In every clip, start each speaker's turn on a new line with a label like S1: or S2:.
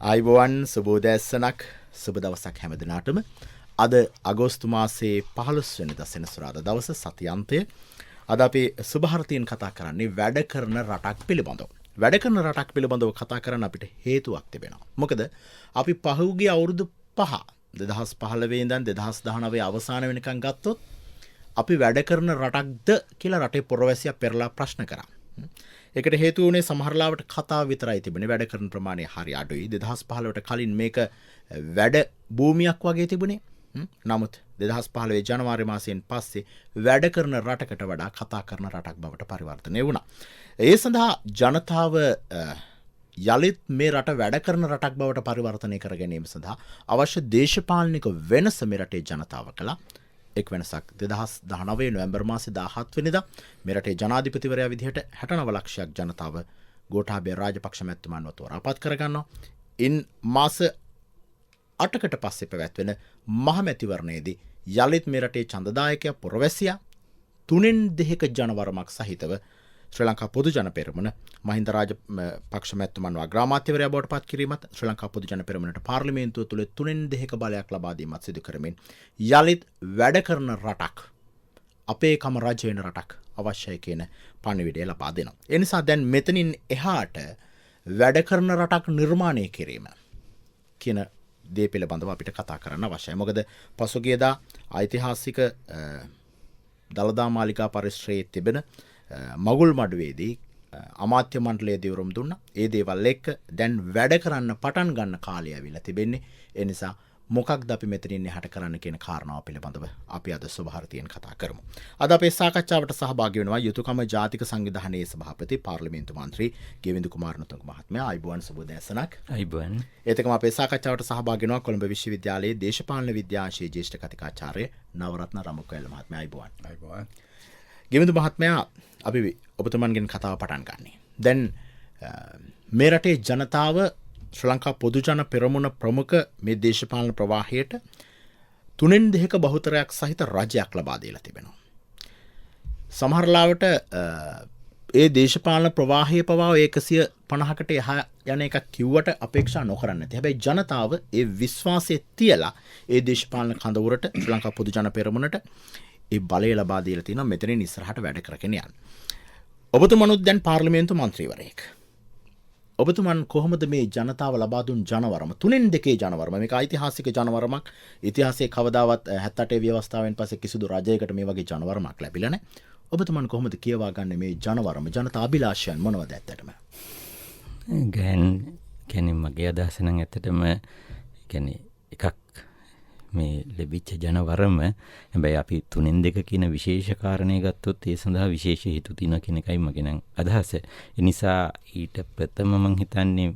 S1: ආයිබෝවන් සුබෝදෑසනක් සුබ දවසක් හැම දිනාටම. අද අගෝස්තු මාසයේ 15 වෙනිදා සෙනසුරාදා දවස සතියන්තය. අද අපි සුභාරතීන් කතා කරන්නේ වැඩ කරන රටක් පිළිබඳව. වැඩ කරන රටක් පිළිබඳව කතා කරන්න අපිට හේතුවක් තිබෙනවා. මොකද අපි පහුගිය අවුරුදු 5 2015 ඉඳන් 2019 අවසාන වෙනකන් ගත්තොත් අපි වැඩ කරන රටක්ද කියලා රටේ පුරවැසියා පෙරලා ප්‍රශ්න කරා. ඒකට හේතුව උනේ සමහරලාවට කතාව විතරයි තිබුණේ. වැඩ කරන ප්‍රමාණය හරි අඩුයි. 2015ට කලින් මේක වැඩ භූමියක් වගේ තිබුණේ. නමුත් 2015 ජනවාරි මාසයෙන් පස්සේ වැඩ කරන රටකට වඩා කතා කරන රටක් බවට පරිවර්තනය වුණා. ඒ සඳහා ජනතාව යලිත් මේ රට වැඩ කරන රටක් බවට පරිවර්තනය කර ගැනීම සඳහා අවශ්‍ය දේශපාලනික වෙනස මේ රටේ ජනතාව කළා. එක් වෙනසක් 2019 නොවැම්බර් මාසේ 17 වෙනිදා මේ රටේ ජනාධිපතිවරයා විදිහට 69 ලක්ෂයක් ජනතාව ගෝඨාභය රාජපක්ෂ මැතිතුමන්ව තෝරාපත් කරගන්නවා. ඉන් මාස 8කට පස්සේ පැවැත්වෙන මහ මැතිවරණයේදී යලිත් මේ රටේ ඡන්දදායකයා පුරවැසියා 3/2ක ජනවරමක් සහිතව ශ්‍රී ලංකා පොදු ජන පෙරමුණ මහින්ද රාජපක්ෂ මැතිතුමන්ව අග්‍රාමාත්‍යවරයා බවට පත් කිරීමත් ශ්‍රී ලංකා පොදු ජන පෙරමුණට පාර්ලිමේන්තුව තුළ 3/2ක බලයක් ලබා දීමත් සිදු කරමින් යලිත් වැඩ කරන රටක් අපේකම රජ වෙන රටක් අවශ්‍යයි කියන පණිවිඩය ලබා දෙනවා. ඒ නිසා දැන් මෙතනින් එහාට වැඩ කරන රටක් නිර්මාණය කිරීම කියන දේ පිළිබඳව අපිට කතා කරන්න අවශ්‍යයි. මොකද පසුගියදා ඓතිහාසික දළදා මාලිගා පරිශ්‍රයේ තිබෙන මගුල් මඩුවේදී අමාත්‍ය මණ්ඩලය දිවුරුම් දුන්නා. ඒ දේවල් එක්ක දැන් වැඩ කරන්න පටන් ගන්න කාලය ඇවිල්ලා තිබෙන්නේ. ඒ නිසා මොකක්ද අපි මෙතනින් එහාට කරන්න කියන කාරණාව පිළිබඳව අපි අද සුභාරතියෙන් කතා කරමු. අද අපේ සාකච්ඡාවට සහභාගී වෙනවා යුතුයකම ජාතික සංවිධානයේ සභාපති පාර්ලිමේන්තු මන්ත්‍රී ගෙවිඳු කුමාරනතුංග මහත්මයා. ආයිබෝවන් සුබෝදෑසනක්.
S2: ආයිබෝවන්.
S1: ඒතකම අපේ සාකච්ඡාවට සහභාගී වෙනවා කොළඹ විශ්වවිද්‍යාලයේ දේශපාලන විද්‍යාංශයේ ජ්‍යෙෂ්ඨ කතිකාචාර්ය නවරත්න රමුක්කැල මහත්මයා. ආයිබෝවන්.
S3: ආයිබෝවන්.
S1: ගෙවිඳු මහත්මයා අපි ඔබතුමන්ගෙන් කතාව පටන් ගන්නෙ. දැන් මේ රටේ ජනතාව ශ්‍රී ලංකා පොදු ජන පෙරමුණ ප්‍රමුඛ මේ දේශපාලන ප්‍රවාහයට 3/2ක බහුතරයක් සහිත රජයක් ලබා දීලා තිබෙනවා. සමහරලාවට ඒ දේශපාලන ප්‍රවාහය පවා 150කට එහා යන එකක් කිව්වට අපේක්ෂා නොකරන්න නැති. හැබැයි ජනතාව ඒ විශ්වාසය තියලා ඒ දේශපාලන කඳවුරට ශ්‍රී ලංකා පොදු ජන පෙරමුණට ඒ බලය ලබා දීලා තිනවා මෙතනින් ඉස්සරහට වැඩ කරගෙන යන්න. ඔබතුමනුත් දැන් පාර්ලිමේන්තු මන්ත්‍රීවරයෙක්. ඔබතුමන් කොහොමද මේ ජනතාව ලබා දුන් ජනවරම 3/2 ජනවරම මේක ඓතිහාසික ජනවරමක්. ඉතිහාසයේ කවදාවත් 78 ව්‍යවස්ථාවෙන් පස්සේ කිසිදු රජයකට මේ වගේ ජනවරමක් ලැබිලා නැහැ. ඔබතුමන් කොහොමද කියවා ගන්න මේ ජනවරම ජනතා අභිලාෂයන් මොනවද ඇත්තටම?
S2: ගැන මගේ අදහස නම් ඇත්තටම කියන්නේ එකක් මේ ලැබිච්ච ජනවරම. හැබැයි අපි 3/2 කියන විශේෂ කාරණේ ගත්තොත් ඒ සඳහා විශේෂ හේතු තියෙනවා කියන එකයි මගේ නම් අදහස. ඒ නිසා ඊට ප්‍රථම මම හිතන්නේ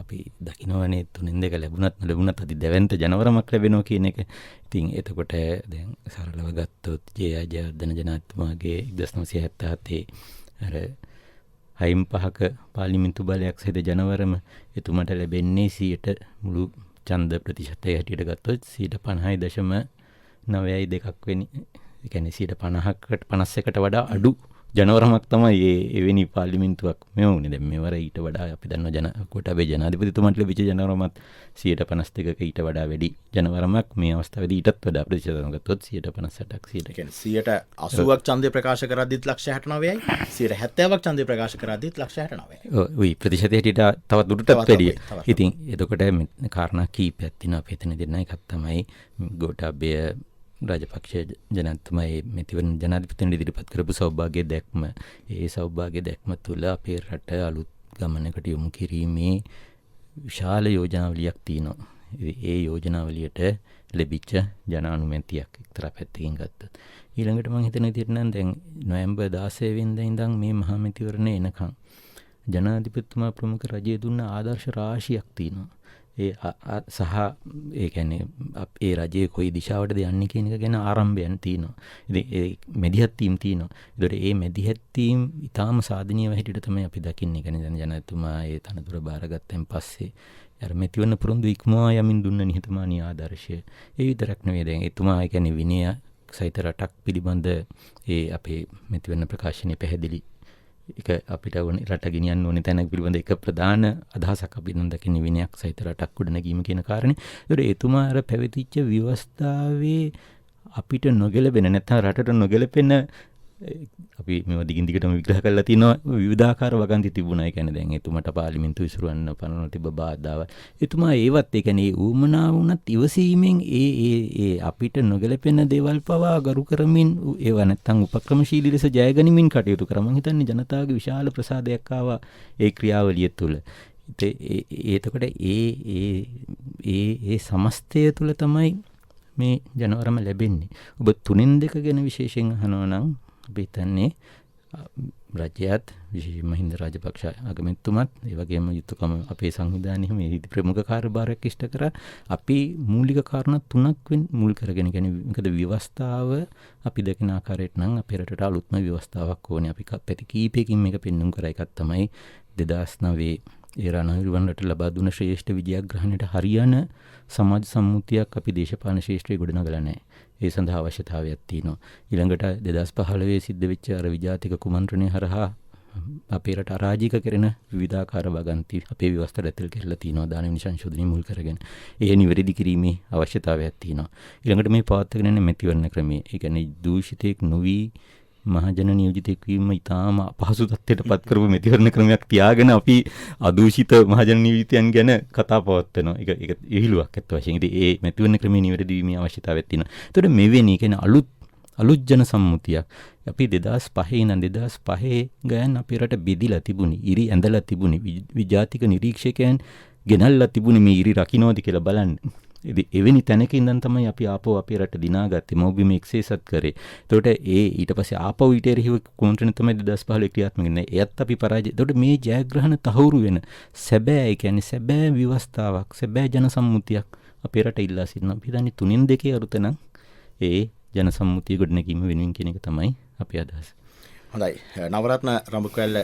S2: අපි දකින්නවනේ 3/2 ලැබුණත් නොලැබුණත් අදි දැවැන්ත ජනවරමක් ලැබෙනවා කියන එක. ඉතින් එතකොට දැන් සරලව ගත්තොත් ජයජයවර්ධන ජනාධිපතිතුමාගේ 1977 අර 6/5ක පාර්ලිමේන්තු බලයක් සහිත ජනවරම එතුමට ලැබෙන්නේ 100ට මුළු ඡන්ද ප්‍රතිශතය හැටියට ගත්තොත් 50.92 වෙනි. ඒ කියන්නේ 50%කට 51කට වඩා අඩු ජනවරමක් තමයි එවැනි පාර්ලිමේන්තුවක් මේ වුණේ. දැන් මේවර ඊට වඩා අපි දන්නවා ගෝඨාභය ජනාධිපතිතුමාට ලැබිච්ච ජනවරමත් 52%ක ඊට වඩා වැඩි ජනවරමක්. මේ අවස්ථාවේදී ඊටත් වඩා ප්‍රතිශතයක් ගත්තොත් 58%ක්
S1: 80ක් ඡන්දය ප්‍රකාශ කරද්දිත් 69යි 70ක් ඡන්දය ප්‍රකාශ කරද්දිත් 69යි.
S2: ඔව් ප්‍රතිශතය හැටියට තවත් දුරටත් වැඩි. ඉතින් එතකොට කාරණා කීපයක් තියෙනවා අපි එතන දෙන්න. එකක් තමයි ගෝඨාභය රාජපක්ෂ ජනාධිපතිතුමා මෙතිවරණ ජනාධිපතිතුමන් ඉදිරිපත් කරපු සෞභාග්‍ය දැක්ම. ඒ සෞභාග්‍ය දැක්ම තුළ අපේ රට අලුත් ගමනකට යොමු කිරීමේ විශාල යෝජනාවලියක් තියෙනවා. ඒ යෝජනාවලියට ලැබිච්ච ජනානුමැතියක් එක්තරා පැත්තකින් ගත්තොත්. ඊළඟට මම හිතන විදිහට නම් දැන් නොවැම්බර් 16 වෙනිදා ඉඳන් මේ මහා මැතිවරණය එනකම් ජනාධිපතිතුමා ප්‍රමුඛ රජය දුන්න ආදර්ශ රාශියක් තියෙනවා. ඒ ඒ කියන්නේ ඒ රජයේ කොයි දිශාවටද යන්නේ කියන එක ගැන ආරම්භයන් තියෙනවා. ඉතින් ඒ මෙදිහත් තීම් තියෙනවා. ඒතකොට මේ මෙදිහත් තීම් ඊටාම සාධනීය හැටියට තමයි අපි දකින්නේ. කියන්නේ දැන් ජනාධිපතිතුමා ඒ තනතුර බාරගත්තන් පස්සේ අර මෙතිවරණ පුරුදු ඉක්මවා යමින් දුන්න නිහතමානී ආදර්ශය. ඒ විතරක් නෙවෙයි දැන් එතුමා ඒ කියන්නේ විනය සහිත රටක් පිළිබඳ ඒ අපේ මෙතිවරණ ප්‍රකාශනයේ පැහැදිලි එක අපිට ඕන රට ගෙනියන්න ඕනේ තැනක් පිළිබඳ එක ප්‍රධාන අදහසක් අපි නම් දකින්නේ විනයක් සහිත රටක් ගොඩනැගීම කියන කාරණේ. ඒතර එතුමා අර පැවතිච්ච ව්‍යවස්ථාවේ අපිට නොගැලපෙන නැත්නම් රටට නොගැලපෙන අපි මේව දිගින් දිගටම විග්‍රහ කරලා තිනවා විවිධාකාර වගන්ති තිබුණා. ඒ කියන්නේ දැන් එතුමාට පාර්ලිමේන්තුව ඉසුරවන්න පනවන තිබ්බ බාධාව. එතුමා ඒවත් ඒ කියන්නේ ඌමනා වුණත් ඉවසීමෙන් ඒ අපිට නොගැලපෙන දේවල් පවා ගරු කරමින් ඒව නැත්තම් උපක්‍රමශීලී ලෙස ජයගනිමින් කටයුතු කරා. මම හිතන්නේ ජනතාවගේ විශාල ප්‍රසාදයක් ආවා ඒ ක්‍රියාවලිය තුළ. එතකොට ඒ සමස්තය තුළ තමයි මේ ජනවරම ලැබෙන්නේ. ඔබ 3-2 ගැන විශේෂයෙන් අහනවා නම් අපි හිතන්නේ රජයත් විශේෂයෙන්ම හින්ද රාජපක්ෂ අගමැතිතුමත් ඒ වගේම යුතුයකම අපේ සංවිධානයේ මේ ප්‍රමුඛ කාර්යභාරයක් ඉෂ්ට කරා. අපි මූලික කාරණා 3ක් මුල් කරගෙන කියන්නේ මොකද ව්‍යවස්ථාව අපි දකින ආකාරයට නම් අපේ රටට අලුත්ම ව්‍යවස්ථාවක් ඕනේ. අපි පැති කීපයකින් මේක පෙන්වුම් කරා. එකක් තමයි 2009 ඒ රණවිරුවන්ට ලබා දුන ශ්‍රේෂ්ඨ විජයග්‍රහණයට හරියන සමාජ සම්මුතියක් අපි දේශපාලන ශාස්ත්‍රයේ ගොඩනගලා නැහැ. ඒ සඳහා අවශ්‍යතාවයක් තියෙනවා. ඊළඟට 2015 සිද්ධ වෙච්ච අර විජාතික කුමන්ත්‍රණය හරහා අපේ රට අරාජික කරන විවිධාකාර වගන්ති අපේ ව්‍යවස්ථාවට ඇතුල් කරලා තියෙනවා. දානවිනි සංශෝධනය මුල් කරගෙන ඒ නිවැරදි කිරීමේ අවශ්‍යතාවයක් තියෙනවා. ඊළඟට මේ පවත්වාගෙන යන මැතිවරණ ක්‍රමය. ඒ කියන්නේ දූෂිතෙක් නොවි මහජන නියෝජිතෙක් වීම ඉතාම අපහසු තත්ත්වයට පත් කරපු මැතිවරණ ක්‍රමයක් තියාගෙන අපි අදූෂිත මහජන නියෝජිතයන් ගැන කතා පවත්වනවා. ඒක ඉහිලුවක් ඇත්ත වශයෙන්. ඉතින් ඒ මැතිවරණ ක්‍රමයේ නිවැරදි වීමේ අවශ්‍යතාවයක් තියෙනවා. ඒතකොට මෙවැනි කියන්නේ අලුත් ජන සම්මුතියක් අපි 2005 ඉඳන් 2005 ගයන් අපේ රට බෙදිලා තිබුණේ. ඉරි ඇඳලා තිබුණේ. විජාතික නිරීක්ෂකයන් ගෙනල්ලා තිබුණේ මේ ඉරි රකින්නවද කියලා බලන්න. එවැනි තැනක ඉඳන් තමයි අපි ආපහු අපේ රට දිනාගත්තේ. මෞබිම එක්සේසත් කරේ. එතකොට ඊට පස්සේ ආපහු ඊට එරෙහිව කුමන්ත්‍රණ තමයි 2015 ක්‍රියාත්මක වෙන්නේ. එයත් අපි පරාජය. එතකොට මේ ජයග්‍රහණ තහවුරු වෙන සැබෑ ඒ කියන්නේ සැබෑ ව්‍යවස්ථාවක්, සැබෑ ජන සම්මුතියක් අපේ රට ඉල්ලා සිටිනවා. අපි දන්නේ 3-2 අරුත නම් ඒ ජන සම්මුතිය ගොඩනැගීම වෙනුවෙන් කියන එක තමයි අපේ අදහස.
S1: හොඳයි. නවරත්න රඹුකැල්ල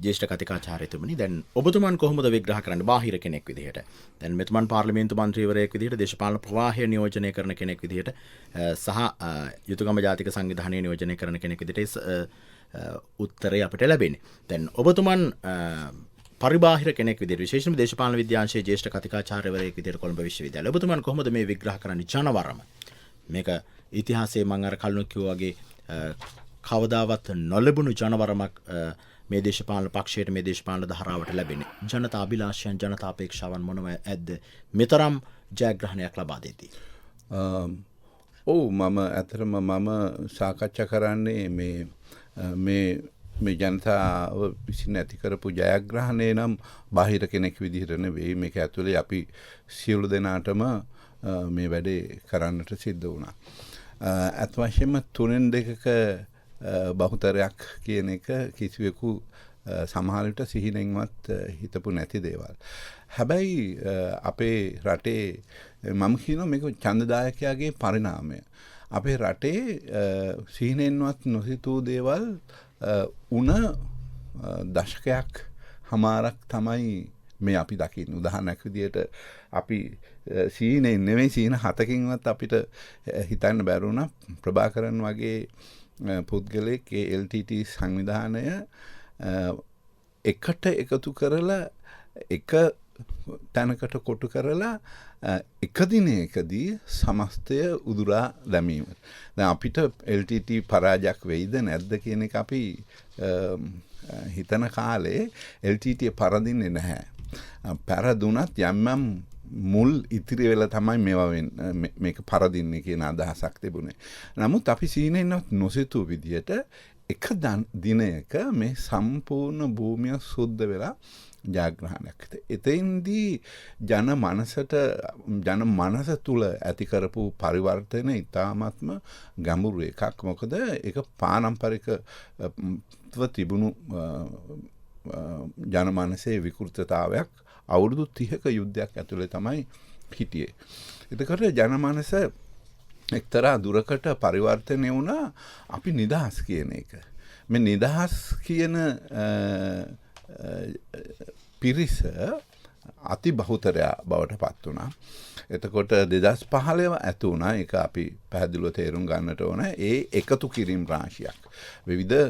S1: ජේෂ්ඨ කතිකාචාර්යතුමනි, දැන් ඔබතුමන් කොහොමද විග්‍රහ කරන්නේ බාහිර කෙනෙක් විදිහට? දැන් මෙතුමන් පාර්ලිමේන්තු මන්ත්‍රීවරයෙක් විදිහට, දේශපාලන ප්‍රවාහය නියෝජනය කරන කෙනෙක් විදිහට සහ යුතුයකම ජාතික සංවිධානය නියෝජනය කරන කෙනෙක් විදිහට උත්තරය අපිට ලැබෙන්නේ. දැන් ඔබතුමන් පරිබාහිර කෙනෙක් විදිහට, විශේෂයෙන්ම දේශපාලන විද්‍යාංශයේ ජේෂ්ඨ කතිකාචාර්යවරයෙක් විදිහට කොළඹ විශ්වවිද්‍යාලය, ඔබතුමන් කොහොමද මේ විග්‍රහ කරන්නේ ජනවරම? මේක ඉතිහාසයේ මම අර කලින් කිව්වා වගේ කවදාවත් නොලැබුණු ජනවරමක් මේ දේශපාලන පක්ෂයට, මේ දේශපාලන ධාරාවට ලැබෙන්නේ. ජනතා අභිලාෂයන්, ජනතා අපේක්ෂාවන් මොනව ඇද්ද මෙතරම් ජයග්‍රහණයක් ලබා දෙති?
S3: ඇත්තටම මම සාකච්ඡා කරන්නේ මේ ජනතාව විසින් ඇති කරපු ජයග්‍රහණය නම් බාහිර කෙනෙක් විදිහට නෙවෙයි. මේක ඇතුලේ අපි සියලු දෙනාටම මේ වැඩේ කරන්නට සිද්ධ වුණා. අත් වශයෙන්ම 3-2ක බහුතරයක් කියන එක කිසිවෙකු සමහර විට සිහිනෙන්වත් හිතපු නැති දේවල්. හැබැයි අපේ රටේ මම කියනවා මේක ඡන්දදායකයාගේ පරිණාමය. අපේ රටේ සිහිනෙන්වත් නොසිතූ දේවල් උන දශකයක් හමාරක් තමයි මේ අපි දකින්නේ. උදාහරණයක් විදියට අපි සීනෙන් නෙවෙයි සීන 7කින්වත් අපිට හිතන්න බැරි වුණා ප්‍රභාකරන් වගේ පුද්ගලෙක් ඒ LTT සංවිධානය එකට එකතු කරලා එක තැනකට කොටු කරලා එක දිනයකදී සමස්තය උදුරා දැමීම. දැන් අපිට LTT පරාජයක් වෙයිද නැද්ද කියන එක අපි හිතන කාලේ LTT පරදින්නේ නැහැ. පරදුනත් යම් මුල් ඉතිරි වෙලා තමයි මේක පරදින්නේ කියන අදහසක් තිබුණේ. නමුත් අපි සීනෙන්වත් නොසිතූ විදියට එක දිනයක මේ සම්පූර්ණ භූමිය සුද්ධ වෙලා ජයග්‍රහණයක්. එතෙන්දී ජන මනස තුල ඇති කරපු පරිවර්තන ඉතාමත්ම ගැඹුරු එකක්. මොකද ඒක පාරම්පරිකව තිබුණු ජන මනසේ විකෘතතාවයක් අවුරුදු 30ක යුද්ධයක් ඇතුලේ තමයි හිටියේ. එතකොට ජන මනස එක්තරා දුරකට පරිවර්තනය වුණා අපි නිදහස් කියන එක. මේ නිදහස් කියන පිරිස අති බහුතරයා බවට පත් වුණා. එතකොට 2015 ඇති වුණා. ඒක අපි පැහැදිලිව තේරුම් ගන්නට ඕන. ඒ එකතු කිරීම රාශියක්. විවිධ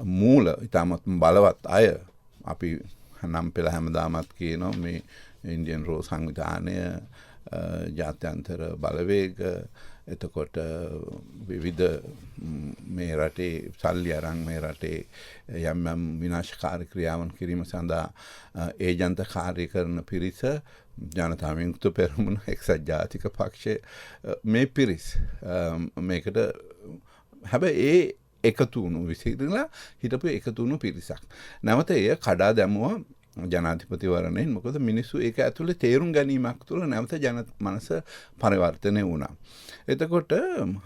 S3: මූල ඉතාමත් බලවත් අය අපි නම් පෙළ හැමදාමත් කියනවා මේ ඉන්දියන් රෝ සංවිධානය ජාත්‍යන්තර බලවේග එතකොට විවිධ මේ රටේ සල්ලි අරන් මේ රටේ යම් යම් විනාශකාරී ක්‍රියාවන් කිරීම සඳහා ඒජන්ත කාර්ය කරන පිරිස ජනතා විමුක්ති පෙරමුණ එක්සත් ජාතික පක්ෂය මේ පිරිස් මේකට හැබැයි ඒ එකතු වුණු විසිරලා හිටපු එකතු වුණු පිරිසක්. නැවත එය කඩා දැමුවා ජනාධිපතිවරණයෙන්. මොකද මිනිස්සු ඒක ඇතුලේ තේරුම් ගැනීමක් තුළ නැවත ජන මනස පරිවර්තනය වුණා. එතකොට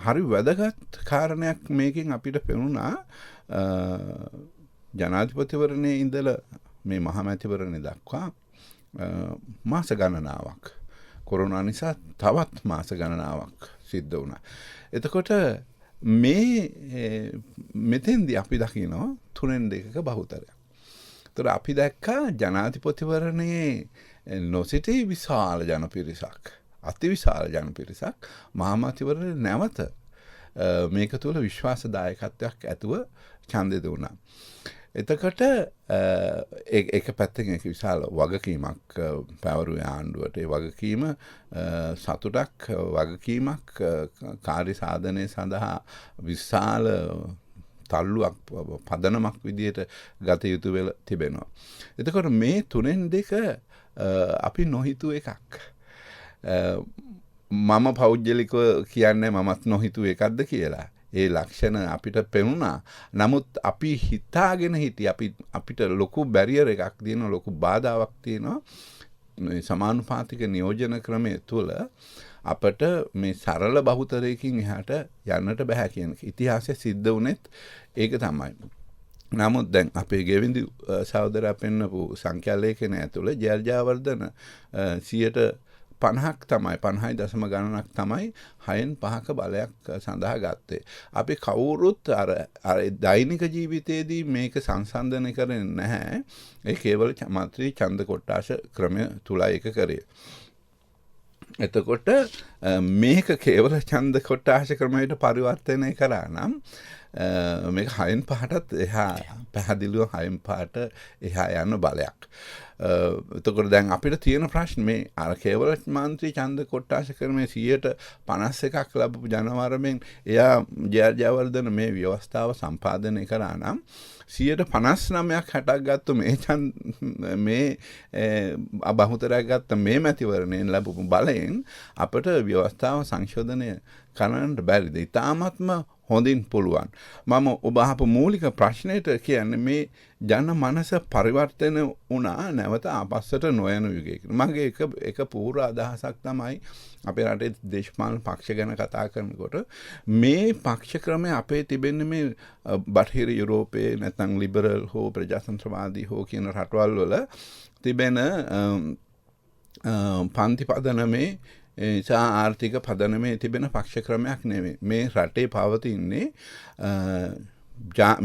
S3: හරි වැදගත් කාරණයක් මේකෙන් අපිට පෙනුණා ජනාධිපතිවරණයේ ඉඳලා මේ මහමැතිවරණය දක්වා මාස ගණනාවක් කොරෝනා නිසා තවත් මාස ගණනාවක් සිද්ධ වුණා. එතකොට මේ මෙතෙන්දී අපි දකිනවා 3-2ක බහුතරයක්. ඒතර අපි දැක්කා ජනාධිපතිවරණයේ නොසිටි විශාල ජන පිරිසක්, අතිවිශාල ජන පිරිසක් මහමැතිවරණය නැවත මේක තුළ විශ්වාසදායකත්වයක් ඇතුව ඡන්දෙ දුන්නා. එතකොට ඒක පැත්තකින් ඒක විශාල වගකීමක් පැවරුවේ ආණ්ඩුවට. ඒ වගකීම සතුටක් වගකීමක් කාර්ය සාධනය සඳහා විශාල තල්ලුවක් පදනමක් විදියට ගත යුතු වෙලා තිබෙනවා. එතකොට මේ 3-2 අපි නොහිතුව එකක්. මම පෞද්ගලිකව කියන්නේ මමත් නොහිතුව එකක්ද කියලා. ඒ ලක්ෂණ අපිට පෙනුණා. නමුත් අපි හිතාගෙන හිටියේ අපිට ලොකු බැරියර් එකක් තියෙනවා, ලොකු බාධාවක් තියෙනවා. මේ සමානුපාතික නියෝජන ක්‍රමය තුළ අපට මේ සරල බහුතරයකින් එහාට යන්නට බෑ කියන ඉතිහාසය සිද්ධ වුණෙත් ඒක තමයි. නමුත් දැන් අපේ ගෙවිඳු සහෝදරයා පෙන්නපු සංඛ්‍යා ලේඛනය ඇතුළේ ජයර්ජයවර්ධන 50ක් තමයි 50 ගණනක් තමයි 6-5ක බලයක් සඳහා ගත්තේ. අපි කවුරුත් අර දෛනික ජීවිතයේදී මේක සංසන්දනය කරන්නේ නැහැ. ඒ කේවල මාත්‍රී ඡන්ද කොට්ටාශ ක්‍රමය තුලයි ඒක කරේ. එතකොට මේක කේවල ඡන්ද කොට්ටාශ ක්‍රමයට පරිවර්තනය කරා නම් මේක 6-5ටත් එහා පැහැදිලිව 6-5ට එහා යන බලයක්. එතකොට දැන් අපිට තියෙන ප්‍රශ්න මේ අර කේවල මන්ත්‍රී ඡන්ද කොට්ටාශ ක්‍රමයේ 51% ලැබපු ජනවරමෙන් එයා ජයර්ජයවර්ධන මේ ව්‍යවස්ථාව සම්පාදනය කරා නම් 59%ක් 60ක් ගත්ත මේ බහුතරයක් ගත්ත මේ මැතිවරණයෙන් ලැබපු බලයෙන් අපිට ව්‍යවස්ථාව සංශෝධනය කරන්න බැරිද? ඉතාමත්ම හොඳින් පුළුවන්. මම ඔබ අහපු මූලික ප්‍රශ්නෙට කියන්නේ මේ ජන මනස පරිවර්තන වුණා නැවත ආපස්සට නොයන යුගයක. මගේ එක පූර්ව අදහසක් තමයි අපේ රටේ දේශපාලන පක්ෂ ගැන කතා කරනකොට මේ පක්ෂ ක්‍රමය අපේ තිබෙන්නේ මේ බටහිර යුරෝපයේ නැත්නම් ලිබරල් හෝ ප්‍රජාතන්ත්‍රවාදී හෝ කියන රටවල් වල තිබෙන පන්ති පදනමේ සා ආර්ථික පදනමේ තිබෙන පක්ෂ ක්‍රමයක් නෙමෙයි. මේ රටේ පවතින්නේ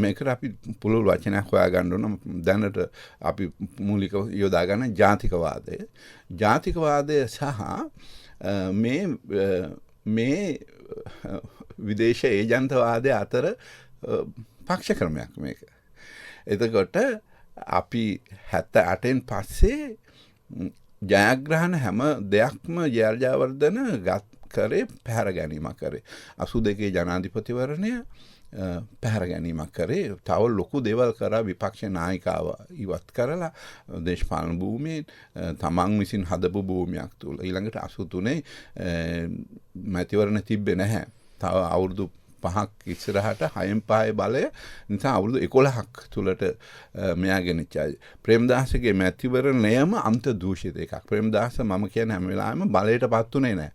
S3: මේකට අපි පුළුල් වචනයක් හොයාගන්න ඕන. දැනට අපි මූලික යොදා ගන්න ජාතිකවාදය. ජාතිකවාදය සහ මේ විදේශ ඒජන්තවාදය අතර පක්ෂ ක්‍රමයක් මේක. එතකොට අපි 78න් පස්සේ ජයග්‍රහණ හැම දෙයක්ම ජයර්ජයවර්ධන කරේ පැහැර ගැනීමක් කරේ. 82 ජනාධිපතිවරණය පැහැර ගැනීමක් කරේ. තව ලොකු දේවල් කරා. විපක්ෂ නායිකාව ඉවත් කරලා දේශපාලන භූමියෙන් තමන් විසින් හදපු භූමියක් තුල ඊළඟට 83 මැතිවරණ තිබ්බේ නැහැ. තව අවුරුදු 5ක් ඉස්සරහට 6-5 බලය නිසා අවුරුදු 11ක් තුලට මෙයා ගෙනිච්චා. ප්‍රේමදාසගේ මැතිවරණයම අන්ත දූෂිත එකක්. ප්‍රේමදාස මම කියන්නේ හැම වෙලාවෙම බලයටපත් උනේ නැහැ.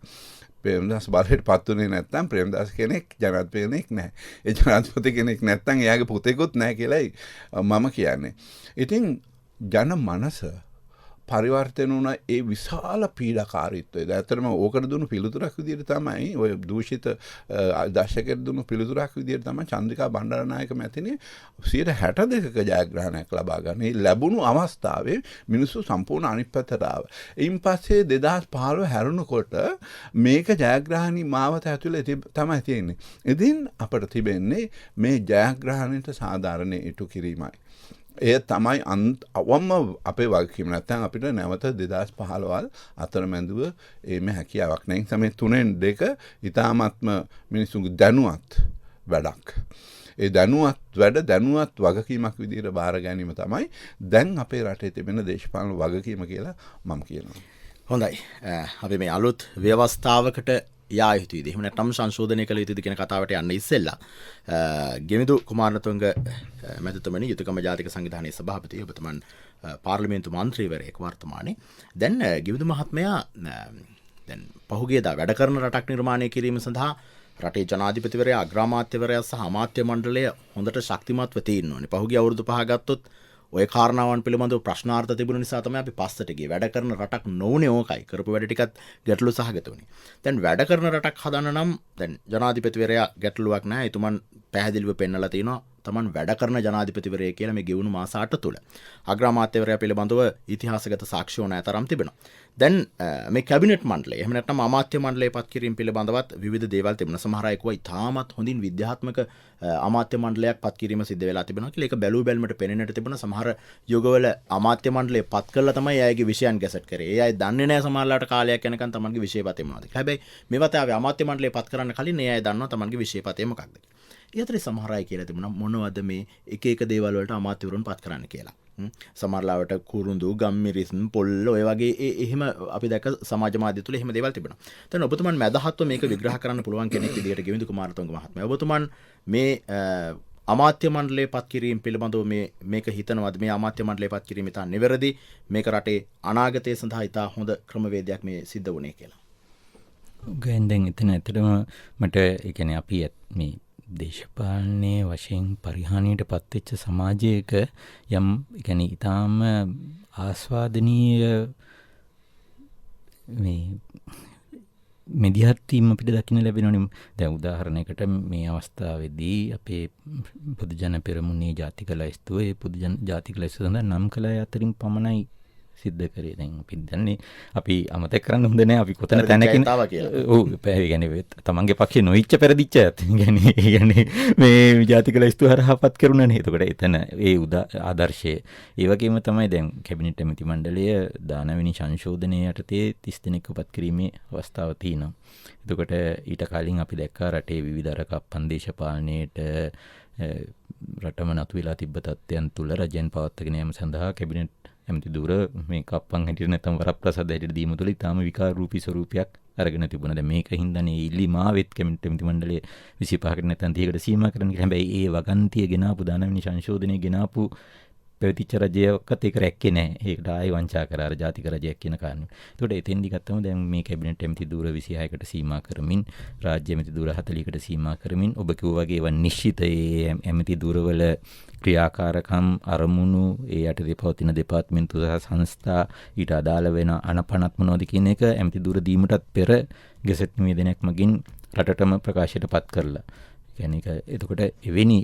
S3: ප්‍රේමදාස බලයටපත් උනේ නැත්නම් ප්‍රේමදාස කෙනෙක් ජනාධිපති නැහැ. ඒ ජනාධිපති කෙනෙක් නැත්නම් එයාගේ පුතේකුත් නැහැ කියලායි මම කියන්නේ. ඉතින් ජන මනස පරිවර්තන වුණ ඒ විශාල පීඩාකාරීත්වය. ඇත්තටම ඕකට දුන්නු පිළිතුරක් විදිහට තමයි ඔය දූෂිත දශකයට දුන්නු පිළිතුරක් විදිහට තමයි චන්ද්‍රිකා බණ්ඩාරනායක මැතිණිය 62%ක ජයග්‍රහණයක් ලබා ගන්න. මේ ලැබුණු අවස්ථාවේ මිනිස්සු සම්පූර්ණ අනිත් පැත්තට ආවා. ඊයින් පස්සේ 2015 හැරුණකොට මේක ජයග්‍රහණී මාවත ඇතුලේ තමයි තියෙන්නේ. ඉතින් අපිට තිබෙන්නේ මේ ජයග්‍රහණයට සාධාරණ ඉටු කිරීමයි. ඒ තමයි අවම අපේ වගකීම. නැත්නම් අපිට නැවත 2015 අතරමැදුව මේ හැකියාවක් නැහැ. තමයි 3න් 2 ඊටාත්ම මිනිසුන්ගේ දැනුවත් වැඩක්. ඒ දැනුවත් වගකීමක් විදිහට බාර ගැනීම තමයි දැන් අපේ රටේ තිබෙන දේශපාලන වගකීම කියලා මම කියනවා.
S1: හොඳයි. අපි මේ අලුත් ව්‍යවස්ථාවකට යා යුතුයිද? එහෙම නැත්නම් සංශෝධනය කළ යුතුයිද කියන කතාවට යන්න ඉස්සෙල්ලා ගෙමිදු කුමාරතුංග මැතිතුමනි යුතුයකම ජාතික සංවිධානයේ සභාපති ඔබතුමන් පාර්ලිමේන්තු මන්ත්‍රීවරයෙක් වර්තමානයේ. දැන් ගෙමිදු මහත්මයා දැන් පහුගියදා වැඩ කරන රටක් නිර්මාණය කිරීම සඳහා රටේ ජනාධිපතිවරයා අග්‍රාමාත්‍යවරයා සහ අමාත්‍ය මණ්ඩලය හොඳට ශක්තිමත්ව තියෙන්න ඕනේ. පහුගිය අවුරුදු 5 ගත්තොත් ඔය කාරණාවන් පිළිබඳව ප්‍රශ්නාර්ථ තිබුණ නිසා තමයි අපි පස්සට ගියේ. වැඩ කරන රටක් නොවුනේ ඕකයි. කරපු වැඩ ටිකත් ගැටලු සහගත වුණේ. දැන් වැඩ කරන රටක් හදන්න නම් දැන් ජනාධිපතිවරයා ගැටලුවක් නැහැ. එතුමන් පැහැදිලිව පෙන්නලා තිනවා තමන් වැඩ කරන ජනාධිපතිවරයෙක් කියලා මේ ගෙවුණු මාස 8 තුල. අග්‍රාමාත්‍යවරයා පිළිබඳව ඉතිහාසගත සාක්ෂි ඕන තරම් තිබෙනවා. දැන් මේ කැබිනට් මණ්ඩලය එහෙම නැත්නම් අමාත්‍ය මණ්ඩලයේ පත් කිරීම පිළිබඳවත් විවිධ දේවල් තිබුණා. සමහර අය කිව්වා ඉතාමත් හොඳින් විද්‍යාත්මක අමාත්‍ය මණ්ඩලයක් පත් කිරීම සිද්ධ වෙලා තිබෙනවා කියලා. ඒක බැලු බැලමට පෙනෙන්නට තිබුණා. සමහර යුගවල අමාත්‍ය මණ්ඩලය පත් කළා තමයි අයගේ විෂයන් ගැසට් කරේ. ඒ අය දන්නේ නැහැ සමහරලාට කාලයක් යනකම් තමන්ගේ විෂයපතේ මොනවද. හැබැයි මේවත් ආවේ අමාත්‍ය මණ්ඩලය පත් කරන්න කලින් ඒ අය දන්නවා තමන්ගේ විෂයපතේ මොකක්ද. ඒ අතරේ සමහර අය කියලා තිබුණා මොනවද මේ එක දේවල් වලට අමාත්‍යවරුන් පත් කරන්න කියලා. සමහරලාවට කුරුඳු ගම්මිරිස් පොල්ල ඔය වගේ එහෙම අපි දැක්ක සමාජ මාධ්‍ය තුල එහෙම දේවල් තිබෙනවා. දැන් ඔබතුමන් මැදහත්ව මේක විග්‍රහ කරන්න පුළුවන් කෙනෙක් විදිහට ගෙවිඳු කුමාරතුංග මහත්මයා. ඔබතුමන් මේ අමාත්‍ය මණ්ඩලයේ පත් කිරීම පිළිබඳව මේක හිතනවාද මේ අමාත්‍ය මණ්ඩලයේ පත් කිරීම ඉතා නිවැරදි මේක රටේ අනාගතය සඳහා ඉතා හොඳ ක්‍රමවේදයක් මේ සිද්ධ වුණේ කියලා.
S2: දැන් එතන ඇත්තටම මට ඒ කියන්නේ අපි මේ දේශපාලනයේ වශයෙන් පරිහානියට පත්වෙච්ච සමාජයක යම් يعني ඊටාම ආස්වාදනීය මේ මෙදිහත්වීම අපිට දකින්න ලැබෙනවනේ. දැන් උදාහරණයකට මේ අවස්ථාවේදී අපේ පොදු ජන පෙරමුණේ ජාතික ලැයිස්තුව ඒ පොදු ජාතික ලැයිස්තුව සඳහා නම් කළ අය අතරින් පමණයි සිද්ධ කරේ. දැන් අපි දන්නේ අපි අමතක කරන්න හොඳ නැහැ අපි කොතන තැනකින් ඔව් يعني තමන්ගේ පක්ෂේ නොයිච්ච පෙරදිච්ච අයත් يعني මේ ජාතික ලැයිස්තුව හරහාපත් කරුණානේ. එතකොට එතන ඒ ආදර්ශය ඒ වගේම තමයි දැන් කැබිනට් ඇමති මණ්ඩලය 19 සංශෝධනයේ යටතේ 30 දෙනෙක්ව පත් කිරීමේ අවස්ථාව තියෙනවා. එතකොට ඊට කලින් අපි දැක්කා රටේ විවිධ රකප්පන් දේශපාලනයේට රටම නතු වෙලා තිබ්බ තත්ත්වයන් තුල රජෙන් පවත්වාගෙන යාම සඳහා කැබිනට් ඇමති දුර මේ කප්පන් හැටියට නැත්නම් වරප්‍රසාද හැටියට දීම තුළ ඉතාම විකාර රූපී ස්වරූපයක් අරගෙන තිබුණා. දැන් මේක හින්දානේ ඉල්ලීමාවෙත් කැබිනට් ඇමති මණ්ඩලයේ 25කට නැත්නම් 30කට සීමා කරන්න කියලා. හැබැයි ඒ වගන්තිය ගෙනාපු 19 සංශෝධනයේ ගෙනාපු පැවතිච්ච රජයක්වත් ඒක රැක්කේ නැහැ. ඒකට ආයෙ වංචා කරා අර ජාතික රජයක් කියන කාරණේ. ඒකට එතෙන්දි ගත්තම දැන් මේ කැබිනට් ඇමති දුර 26කට සීමා කරමින් රාජ්‍ය ඇමති දුර 40කට සීමා කරමින් ඔබ කිව්වා වගේ ඒවා නිශ්චිත ඒ ඇමති දුරවල ක්‍රියාකාරකම් අරමුණු ඒ යටතේ පවතින දෙපාර්තමේන්තු සහ සංස්ථා ඊට අදාළ වෙන අනපනත් මොනවද කියන එක ඇමති දුර දීමටත් පෙර ගැසට් නිවේදනයක් මගින් රටටම ප්‍රකාශයටපත් කරලා. එතකොට එවැනි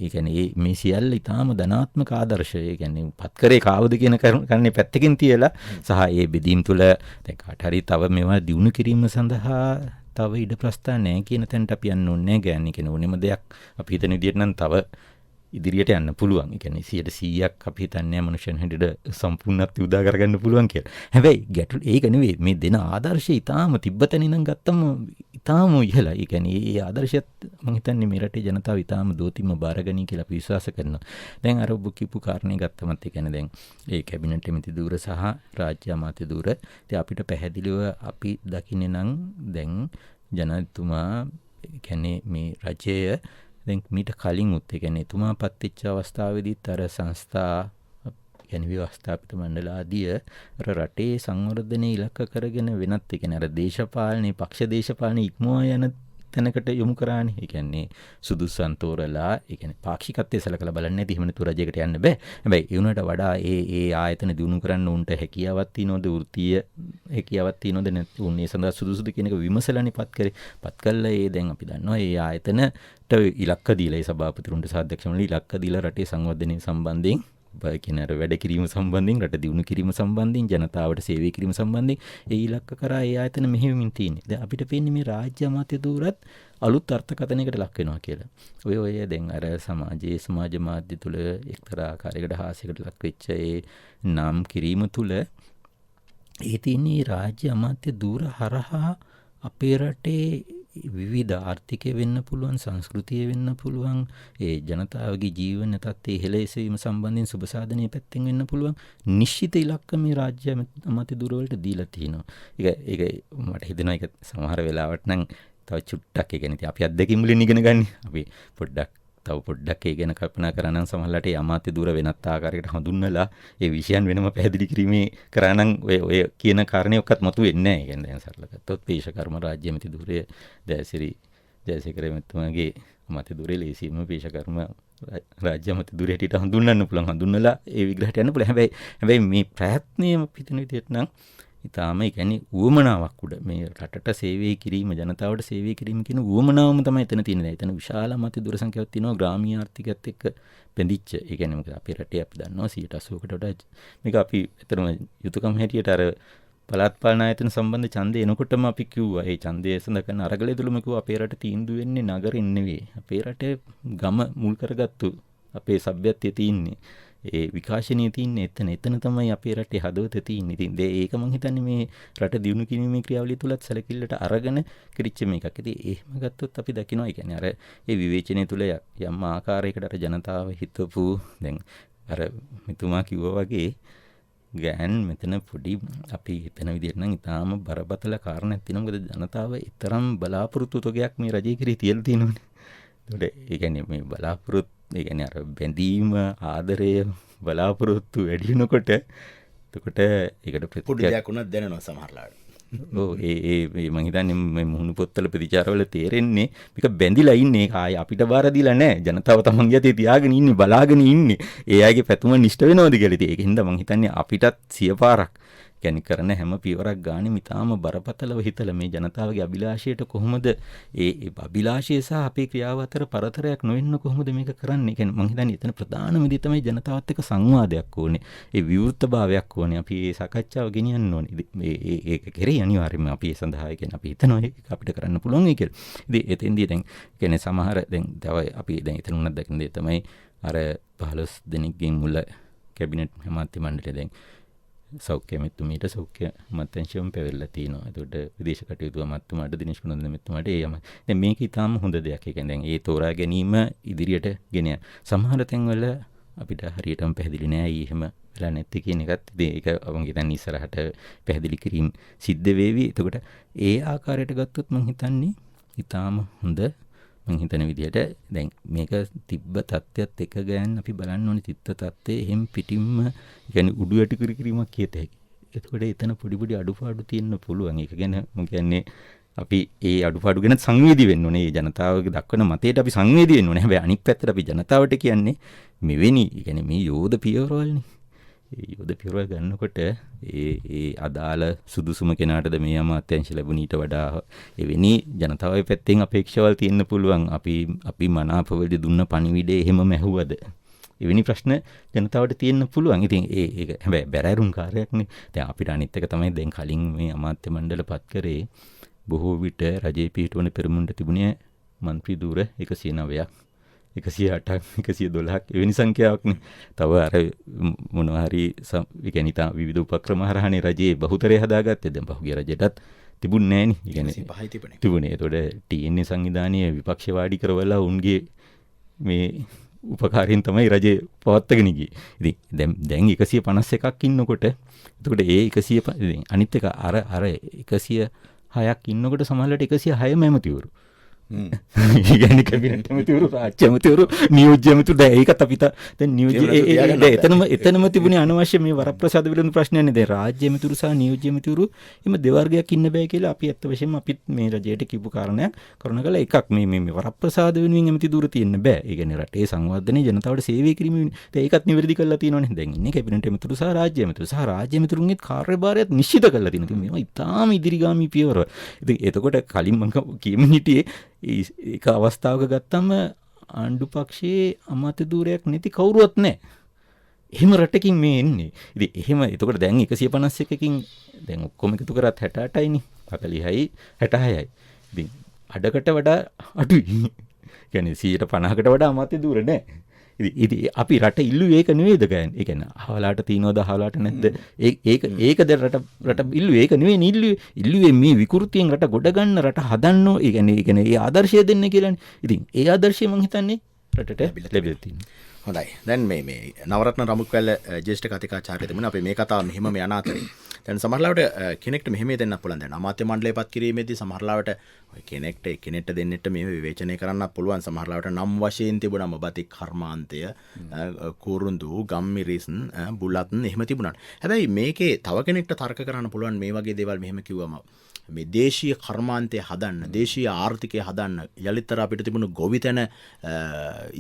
S2: මේ සියල්ල ඉතාම ධනාත්මක ආදර්ශය කියන්නේ පත් කරේ කාවද කියන කන්නේ පැත්තකින් තියලා සහ ඒ බෙදීම් තුළ දැන් කාට හරි තව මේවා දියුණු කිරීම සඳහා තව ඉඩ ප්‍රස්ථාන නැහැ කියන තැනට අපි යන්න ඕනේ නැහැ. කියන ඕනෙම දෙයක් අපි හිතන විදිහට නම් තව ඉදිරියට යන්න පුළුවන්. ඒ කියන්නේ 100%ක් අපි හිතන්නේ මනුෂ්‍යයන් හැටියට සම්පූර්ණත්වය උදා කරගන්න පුළුවන් කියලා. හැබැයි ගැටළු ඒක නෙවෙයි. මේ දෙන ආදර්ශය ඊටාම තිබ්බතනින් නම් ගත්තම ඊටාම ඉහළයි. ඒ කියන්නේ මේ ආදර්ශයත් මම හිතන්නේ මේ රටේ ජනතාව ඊටාම දෝතිම්ම බාරගනී කියලා අපි විශ්වාස කරනවා. දැන් අර ඔබ කියපු කාරණේ ගත්තමත් ඒ කියන්නේ දැන් ඒ කැබිනට් ඇමති දුර සහ රාජ්‍ය අමාත්‍ය දුර ඉතින් අපිට පැහැදිලිව අපි දකින්නේ නම් දැන් ජනතුමා කියන්නේ මේ රජය දැන් මීට කලින් උත් ඒ කියන්නේ එතුමා පත්වෙච්ච අවස්ථාවේදීත් අර සංස්ථා කියන්නේ ව්‍යවස්ථාපිත මණ්ඩල ආදිය අර රටේ සංවර්ධනයේ ඉලක්ක කරගෙන වෙනත් ඒ කියන්නේ අර දේශපාලනේ පක්ෂ දේශපාලනේ ඉක්මවා යන තැනකට යොමු කරානේ. ඒ කියන්නේ සුදුසුන් තෝරලා ඒ කියන්නේ පාක්ෂිකත්වයේ සලකලා බලන්නේ නැති එහෙම නතු රජයකට යන්න බෑ. හැබැයි ඒ උනට වඩා ඒ ආයතන දිනු කරන්න උන්ට හැකියාවක් තියනවද, වෘත්තීය හැකියාවක් තියනවද නැත්නම් උන් ඒ සඳහා සුදුසුද කියන එක විමසලානේ පත් කරේ. පත් කළා ඒ දැන් අපි දන්නවා ඒ ආයතනට ඉලක්ක දීලා ඒ සභාපතිතුරුන්ට සාධ්‍යක්ෂමල ඉලක්ක දීලා රටේ සංවර්ධනය සම්බන්ධයෙන් කියන වැඩ කිරීම සම්බන්ධයෙන් රට දියුණු කිරීම සම්බන්ධයෙන් ජනතාවට සේවය කිරීම සම්බන්ධයෙන් ඒ ඉලක්ක කරා ඒ ආයතන මෙහෙයමින් තියෙන්නේ. දැන් අපිට පේන්නේ මේ රාජ්‍ය අමාත්‍ය ධූරත් අලුත් අර්ථකථනයකට ලක් වෙනවා කියලා. ඔය දැන් අර සමාජ මාධ්‍ය තුල එක්තරා ආකාරයකට හාස්‍යයකට ලක් වෙච්ච ඒ නම් කිරීම තුල ඒ තියෙන්නේ රාජ්‍ය අමාත්‍ය ධූර හරහා අපේ රටේ විවිධ ආර්ථිකය වෙන්න පුළුවන්, සංස්කෘතිය වෙන්න පුළුවන්, ඒ ජනතාවගේ ජීවන තත්ත්වයේ හෙළෙසීම සම්බන්ධයෙන් සුබ සාධනීය පැත්තෙන් වෙන්න පුළුවන් නිශ්චිත ඉලක්ක මේ රාජ්‍ය අමාත්‍ය ධූර වලට දීලා තිනවා. ඒක මට හිතෙනවා ඒක සමහර වෙලාවට නම් තව චුට්ටක් ඒ කියන්නේ අපි අත්දැකීම් වලින් ඉගෙන ගන්න. අපි තව පොඩ්ඩක් ඒ ගැන කල්පනා කරා නම් සමහරවිට ඒ අමාත්‍ය ධූර වෙනත් ආකාරයකට හඳුන්වලා ඒ විෂයන් වෙනම පැහැදිලි කිරීමේ කරා නම් ඔය කියන කාරණේ ඔක්කත් මතු වෙන්නේ නැහැ. ඒ කියන්නේ දැන් සරල ගත්තොත් පේශකර්ම රාජ්‍ය අමාත්‍ය ධූරයේ ජයසිරි මෙතුමාගේ අමාත්‍ය ධූරයේ ලේසියෙන්ම පේශකර්ම රාජ්‍ය අමාත්‍ය ධූරය හැටියට හඳුන්වන්න පුළුවන්. හඳුන්වලා ඒ විග්‍රහයට යන්න පුළුවන්. හැබැයි මේ ප්‍රයත්නයම පිටින විදිහට නම් ඉතාලම ඒ කියන්නේ උවමනාවක් උඩ මේ රටට සේවය කිරීම, ජනතාවට සේවය කිරීම කියන උවමනාවම තමයි එතන තියෙන්නේ. එතන විශාල අමාත්‍ය ධූර සංඛ්‍යාවක් තියෙනවා ග්‍රාමීය ආර්ථිකයත් එක්ක බැඳිච්ච. ඒ කියන්නේ මොකද අපේ රටේ අපි දන්නවා 80%කට වඩා මේක අපි එතරම් යුතුයකම් හැටියට අර පළාත් පාලන ආයතන සම්බන්ධ ඡන්දය එනකොටම අපි කිව්වා ඒ ඡන්දය සඳහා කරන අරගලයේදීම කිව්වා අපේ රට තීන්දුව වෙන්නේ නගරින් නෙවෙයි. අපේ රටේ ගම මුල් කරගත්තු අපේ සભ્યත්වයේ තියෙන්නේ. ඒ විකාශනයේ තියෙන්නේ එතන තමයි අපේ රටේ හදවත තියෙන්නේ. ඉතින් ඒක මම හිතන්නේ මේ රට දියුණු කිරීමේ ක්‍රියාවලිය තුලත් සැලකිල්ලට අරගෙන කිරිච්ච මේකක්. ඉතින් එහෙම ගත්තොත් අපි දකිනවා. ඒ කියන්නේ අර ඒ විවේචනය තුල යම් ආකාරයකට අර ජනතාව හිතපු දැන් අර මෙතුමා කිව්වා වගේ ගෑන් මෙතන පොඩි අපි හිතන විදිහට නම් ඊටාම බරපතල කාරණයක් තියෙනවා. මොකද ජනතාව ඊතරම් බලාපොරොත්තු තොගයක් මේ රජයේ කිරී තියලා තියෙනවනේ. ඒකට ඒ කියන්නේ මේ බලාපොරොත්තු ඒ කියන්නේ අර බැඳීම ආදරය බලාපොරොත්තු වැඩි වෙනකොට එතකොට ඒකට
S1: ප්‍රතික්‍රියාවක් උනත් දැනෙනවා සමහරලාට.
S2: ඔව් ඒ මම හිතන්නේ මේ මුහුණු පොත්වල ප්‍රතිචාරවල තේරෙන්නේ මේක බැඳිලා ඉන්නේ. ඒක ආයේ අපිට බාර දීලා නැහැ. ජනතාව තමන්ගේ අතේ තියාගෙන ඉන්නේ, බලාගෙන ඉන්නේ. ඒ අයගේ පැතුම නිෂ්ඨ වෙනවද කියලා. ඉතින් ඒකින්ද මම හිතන්නේ අපිටත් 100 පාරක් කියන්නේ කරන හැම පියවරක් ගානේ මිතාම බරපතලව හිතලා මේ ජනතාවගේ අභිලාෂයට කොහොමද ඒ අභිලාෂය සහ අපේ ක්‍රියාව අතර පරතරයක් නොවෙන්න කොහොමද මේක කරන්නේ? කියන්නේ මම හිතන්නේ එතන ප්‍රධානම දේ තමයි ජනතාවත් එක්ක සංවාදයක් ඕනේ. ඒ විවෘතභාවයක් ඕනේ. අපි මේ සාකච්ඡාව ගෙනියන්න ඕනේ. ඒක කෙරෙහි අනිවාර්යයෙන්ම අපි ඒ සඳහා කියන්නේ අපි හිතනවා ඒක අපිට කරන්න පුළුවන් ඒ කියලා. ඉතින් එතෙන්දී දැන් කියන්නේ සමහර දැන් තව අපි දැන් එතන උනත් දකින්න දේ තමයි අර 15 දෙනෙක්ගෙන් මුල කැබිනට් අමාත්‍ය මණ්ඩලය දැන් සෞඛ්‍ය මෙතුමීට සෞඛ්‍ය අමාත්‍යාංශයෙන් පැවරලා තිනවා. ඒකට විදේශ කටයුතු අමාත්‍යතුමාට දිනේෂ් කුණන්ද මෙතුමාට දැන් මේක ඊටාම හොඳ දෙයක්. ඒ කියන්නේ දැන් ඒ තෝරා ගැනීම ඉදිරියට ගෙන යන. සමහර තැන්වල අපිට හරියටම පැහැදිලි නෑ එහෙම වෙලා නැති කියන එකත්. ඉතින් ඒක මම හිතන්නේ ඉස්සරහට පැහැදිලි කිරීම සිද්ධ වේවි. එතකොට ඒ ආකාරයට ගත්තොත් මම හිතන්නේ ඊටාම හොඳ මම හිතන විදිහට දැන් මේක තිබ්බ තත්ත්වයක් එක ගෑන් අපි බලන්න ඕනේ. තිත්ත තත්ත්වයේ එහෙම් පිටින්ම කියන්නේ උඩු යටි කිරීමක් කියත හැකි. එතකොට එතන පොඩි අඩුපාඩු තියෙන්න පුළුවන්. ඒක ගැන මම කියන්නේ අපි ඒ අඩුපාඩු ගැන සංවේදී වෙන්න ඕනේ. ඒ ජනතාවගේ දක්වන මතයට අපි සංවේදී වෙන්න ඕනේ. හැබැයි අනිත් පැත්තට අපි ජනතාවට කියන්නේ මෙවැනි කියන්නේ මේ යෝධ පියවරවල්නේ. ඒ යෝධ පියවරවල් ගන්නකොට ඒ අදාළ සුදුසුම කෙනාටද මේ අමාත්‍යාංශ ලැබුණ ඊට වඩා එවැනි ජනතාවගේ පැත්තෙන් අපේක්ෂාවල් තියෙන්න පුළුවන්. අපි මනාපවලදී දුන්න පණිවිඩය එහෙමම ඇහුවද? එවැනි ප්‍රශ්න ජනතාවට තියෙන්න පුළුවන්. ඉතින් ඒක හැබැයි බැරෑරුම් කාර්යයක්නේ. දැන් අපිට අනිත් එක තමයි දැන් කලින් මේ අමාත්‍ය මණ්ඩල පත් කරේ බොහෝ විට රජයේ පිහිටවන පෙරමුණට තිබුණේ මන්ත්‍රී ධූර 109ක් 108ක් 112ක් එවැනි සංඛ්‍යාවක්නේ. තව අර මොනවා හරි විකනිතා විවිධ උපක්‍රම හරහානේ රජයේ බහුතරය හදාගත්තේ. දැන් පහුගිය රජයටත් තිබුණේ නැහැ නේ. ඒ කියන්නේ තිබුණේ. ඒතකොට TNA සංවිධානයේ විපක්ෂ වාඩි කරවලා උන්ගේ මේ උපකාරයෙන් තමයි රජේ පවත්වාගෙන ගියේ. ඉතින් දැන් 151ක් ඉන්නකොට එතකොට ඒ 100 අනිත් එක අර 106ක් ඉන්නකොට සමහරවිට 106ම ඇමතිවරු ගැන කැබිනට් ඇමතිවරු රාජ්‍ය ඇමතිවරු නියෝජ්‍ය ඇමතිවරු දැන් ඒකත් අපිට දැන් නියෝජ්‍ය එතනම තිබුණේ අනවශ්‍ය මේ වරප්‍රසාද විලඳු ප්‍රශ්නයනේ. දැන් රාජ්‍ය ඇමතිවරු සහ නියෝජ්‍ය ඇමතිවරු එimhe දෙවර්ගයක් ඉන්න බෑ කියලා අපි ඇත්ත වශයෙන්ම අපිත් මේ රජයට කිව්ව කාරණයක් කරුණාකරලා එකක් මේ වරප්‍රසාද වෙනුවෙන් ඇමති දුර තියෙන්න බෑ. ඒ කියන්නේ රටේ සංවර්ධනයේ ජනතාවට සේවය කිරීම ඒකත් නිවැරදි කරලා තියෙනවනේ. දැන් ඉන්නේ කැබිනට් ඇමතිවරු සහ රාජ්‍ය ඇමතිවරු සහ රාජ්‍ය ඇමතිවරුන්ගේ කාර්යභාරයත් නිශ්චිත කරලා තියෙනවා. ඉතින් මේවා ඉතාම ඉදිරිගාමී පියවර. ඉතින් එතකොට කලින් මම කියමින් හිටියේ ඒක අවස්ථාවක ගත්තම ආණ්ඩු පක්ෂයේ අමාත්‍ය ධූරයක් නැති කවුරුවත් නැහැ. එහෙම රටකින් මේ එන්නේ. ඉතින් එහෙම එතකොට දැන් 151කින් දැන් ඔක්කොම එකතු කරත් 68යිනේ. 40යි 66යි. ඉතින් අඩකට වඩා අඩුයි. කියන්නේ 150කට වඩා අමාත්‍ය ධූර නැහැ. ඉතින් අපි රට ඉල්ලුවේ ඒක නෙවෙයිද ගෑන්. ඒ කියන්නේ අහවලාට තියනවද අහවලාට නැද්ද? ඒක දැන් රට ඉල්ලුවේ ඒක නෙවෙයි ඉල්ලුවේ මේ විකෘතියෙන් රට ගොඩ ගන්න රට හදන්න. ඒ කියන්නේ ඒ ආදර්ශය දෙන්න කියලානේ. ඉතින් ඒ ආදර්ශය මම හිතන්නේ රටට ලැබිලා තියෙනවා.
S1: හොඳයි. දැන් මේ නවරත්න රමුක්වැල්ල ජ්‍යෙෂ්ඨ කතිකාචාර්ය තිබුණා. අපි මේ කතාව මෙහෙම යන අතරේ දැන් සමහරවිට කෙනෙක්ට මෙහෙම දෙන්නත් පුළුවන්. දැන් අමාත්‍ය මණ්ඩලයපත් කිරීමේදී සමහරවිට ඔය කෙනෙක්ට දෙන්නෙට මේ විවේචනය කරන්නත් පුළුවන්. සමහරවිට නම් වශයෙන් තිබුණාම බතික් කර්මාන්තය, කුරුඳු, ගම්මිරිස්, බුලත් එහෙම තිබුණා. හැබැයි මේකේ තව කෙනෙක්ට තර්ක කරන්න පුළුවන් මේ වගේ දේවල් මෙහෙම කිව්වම මේ දේශීය කර්මාන්තය හදන්න, දේශීය ආර්ථිකය හදන්න යලිතර අපිට තිබුණු ගොවිතැන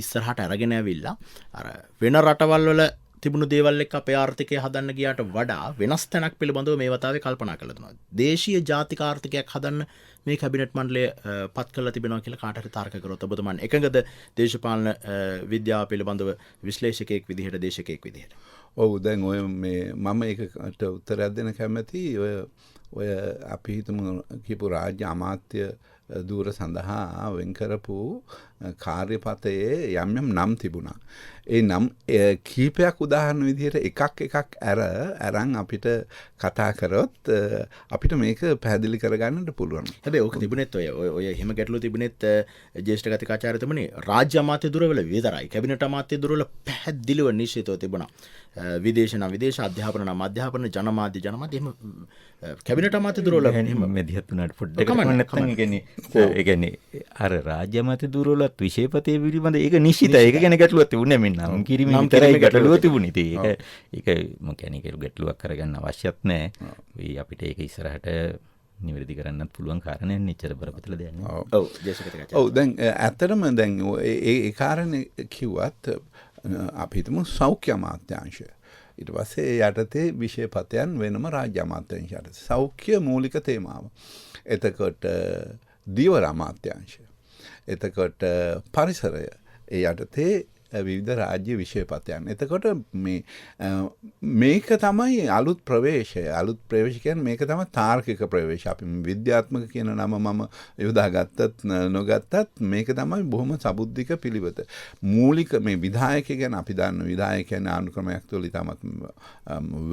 S1: ඉස්සරහට අරගෙන ඇවිල්ලා අර වෙන රටවල් වල තිබුණු දේවල් එක්ක අපේ ආර්ථිකය හදන්න ගියාට වඩා වෙනස් තැනක් පිළිබඳව මේ වතාවේ කල්පනා කරලා තියෙනවා. දේශීය ජාතික ආර්ථිකයක් හදන්න මේ කැබිනට් මණ්ඩලය පත් කරලා තිබෙනවා කියලා කාට හරි තර්ක කරොත් ඔබතුමන් එකඟද දේශපාලන විද්‍යාව පිළිබඳව විශ්ලේෂකයෙක් විදිහට, දේශකයෙක් විදිහට?
S3: ඔව් දැන් ඔය මේ මම ඒකට උත්තරයක් දෙන්න කැමති. ඔය අපි හිතමු කියපු රාජ්‍ය අමාත්‍ය ධූර සඳහා වෙන් කරපු කාර්යපතයේ යම් නම් තිබුණා. ඒ නම් කීපයක් උදාහරණ විදිහට එකක් අරන් අපිට කතා කරොත් අපිට මේක පැහැදිලි කරගන්නට පුළුවන්.
S1: හැබැයි ඕක තිබුණෙත් ඔය එහෙම ගැටලු තිබුණෙත් ජ්‍යෙෂ්ඨ කතිකාචාර්යතුමනි රාජ්‍ය අමාත්‍ය ධුරවල විතරයි. කැබිනට් අමාත්‍ය ධුරවල පැහැදිලිව නිශ්චිතව තිබුණා. විදේශ නම් විදේශ, අධ්‍යාපන නම් අධ්‍යාපන, ජනමාධ්‍ය එහෙම කැබිනට් අමාත්‍ය ධුරවල
S2: එහෙම මෙදිහත් උනාට පොඩ්ඩක් නැත්නම් ඒ කියන්නේ අර රාජ්‍ය අමාත්‍ය ධුරවලත් විශේෂපතේ පිළිබඳ ඒක නිශ්චිතයි. ඒක ගැන ගැටලුවක් තිබුණේ නැහැ. නම් කිරීමේ විතරයි ගැටලුව තිබුණේ. ඉතින් ඒක මම කියන්නේ ඒක ගැටලුවක් කරගන්න අවශ්‍යත් නැහැ. වෙයි අපිට ඒක ඉස්සරහට නිවැරදි කරන්නත් පුළුවන් කාරණයක් නෙච්චර බරපතල දෙයක් නෙවෙයි.
S1: ඔව් ජේසකට.
S3: ඔව් දැන් ඇත්තටම දැන් ඒ කාරණේ කිව්වත් අපි හිතමු සෞඛ්‍ය අමාත්‍යාංශය. ඊට පස්සේ යටතේ විෂයපතයන් වෙනම රාජ්‍ය අමාත්‍යාංශ යටතේ. සෞඛ්‍ය මූලික තේමාව. එතකොට දීවර අමාත්‍යාංශය. එතකොට පරිසරය. ඒ යටතේ විවිධ රාජ්‍ය විෂයපතයන්. එතකොට මේක තමයි අලුත් ප්‍රවේශය. අලුත් ප්‍රවේශ කියන්නේ මේක තමයි තාර්කික ප්‍රවේශය. අපි විද්‍යාත්මක කියන නම මම යොදා ගත්තත් නොගත්තත් මේක තමයි බොහොම සබුද්ධික පිළිවෙත. මූලික මේ විධායක ගැන අපි දන්න විධායක කියන්නේ ආණ්ඩුක්‍රමයක් තුළ ඉතාමත්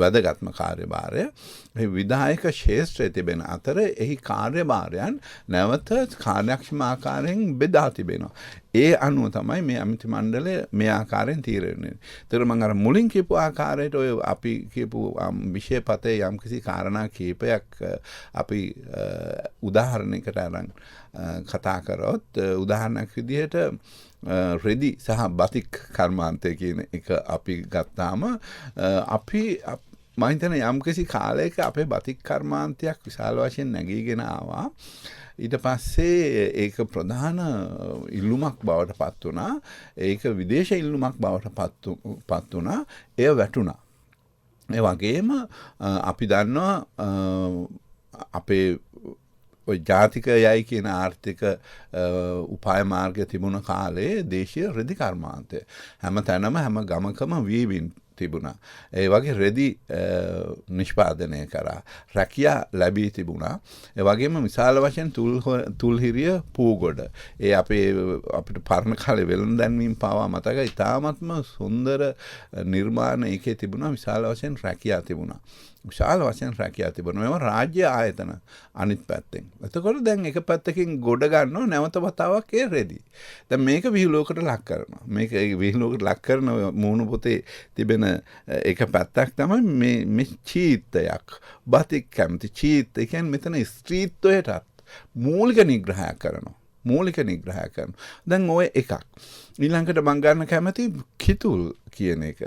S3: වැදගත්ම කාර්යභාරය. මේ විධායක ශේෂ්ත්‍රයේ තිබෙන අතර එහි කාර්යභාරයන් නැවත කාර්යක්ෂම ආකාරයෙන් බෙදා තිබෙනවා. ඒ අනුව තමයි මේ අමාත්‍ය මණ්ඩලය මේ ආකාරයෙන් තීරණය වෙන්නේ. ඒතර මම අර මුලින් කියපු ආකාරයට ඔය අපි කියපු විෂයපතේ යම්කිසි කාරණා කීපයක් අපි උදාහරණයකට අරන් කතා කරොත් උදාහරණයක් විදිහට රෙදි සහ බතික් කර්මාන්තය කියන එක අපි ගත්තාම අපි මම හිතන්නේ යම්කිසි කාලයක අපේ බතික් කර්මාන්තයක් විශාල වශයෙන් නැගීගෙන ආවා. ඊට පස්සේ ඒක ප්‍රධාන ඉල්ලුමක් බවට පත් වුණා. ඒක විදේශ ඉල්ලුමක් බවට පත් වුණා. එය වැටුණා. ඒ වගේම අපි දන්නවා අපේ ඔය ජාතික යයි කියන ආර්ථික උපාය මාර්ග තිබුණ කාලේ දේශීය රෙදි කර්මාන්තය හැම තැනම හැම ගමකම වීවින් තිබුණා. ඒ වගේ රෙදි නිෂ්පාදනය කරා. රැකියා ලැබී තිබුණා. ඒ වගේම විශාල වශයෙන් තුල්හිරිය පූගොඩ. ඒ අපිට පරණ කාලේ වෙළඳ දැන්වීම පාවා මතකයි. ඉතාමත්ම සුන්දර නිර්මාණ ඒකේ තිබුණා. විශාල වශයෙන් රැකියා තිබුණා. විශාල වශයෙන් රැකියා තිබුණා. මේවා රාජ්‍ය ආයතන අනිත් පැත්තෙන්. එතකොට දැන් එක පැත්තකින් ගොඩ ගන්නවා නැවත වතාවක් ඒ රෙදි. දැන් මේක විහිළුවකට ලක් කරනවා. මේක විහිළුවකට ලක් කරන මූණු පොතේ තිබෙන එක පැත්තක් තමයි මේ චීත්තයක්. බතික් කැමති චීත්ත. ඒ කියන්නේ මෙතන ස්ත්‍රීත්වයටත් මූලික නිග්‍රහයක් කරනවා. මූලික නිග්‍රහය කරනවා. දැන් ඔය එකක්. ඊළඟට මම ගන්න කැමති කිතුල් කියන එක.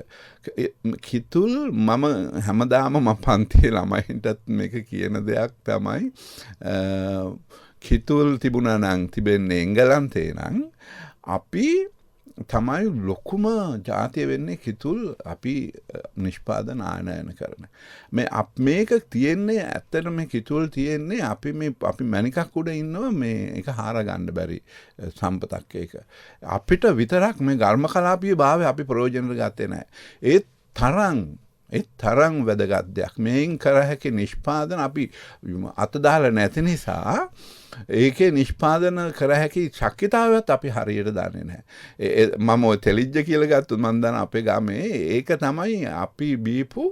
S3: කිතුල් මම හැමදාම මම පන්තියේ ළමයින්ටත් මේක කියන දෙයක් තමයි කිතුල් තිබුණා නම් තිබෙන්නේ එංගලන්තේ නම් අපි තමයි ලොකුම ජාතිය වෙන්නේ කිතුල් අපි නිෂ්පාදන ආනයන කරන. මේක තියෙන්නේ ඇත්තට මේ කිතුල් තියෙන්නේ අපි මණිකක් උඩ ඉන්නවා මේ ඒක හාර ගන්න බැරි සම්පතක් ඒක. අපිට විතරක් මේ ඝර්ම කලාපීය භාවය අපි ප්‍රයෝජනෙට ගත්තේ නැහැ. ඒ තරම් වැදගත් දෙයක්. මේන් කර හැකි නිෂ්පාදන අපි අත දාලා නැති නිසා ඒකේ නිෂ්පාදන කර හැකි ශක්තිතාවයත් අපි හරියට දන්නේ නැහැ. මම ඔය තෙලිජ්ජ කියලා ගත්තොත් මම දන්න අපේ ගමේ ඒක තමයි අපි බීපු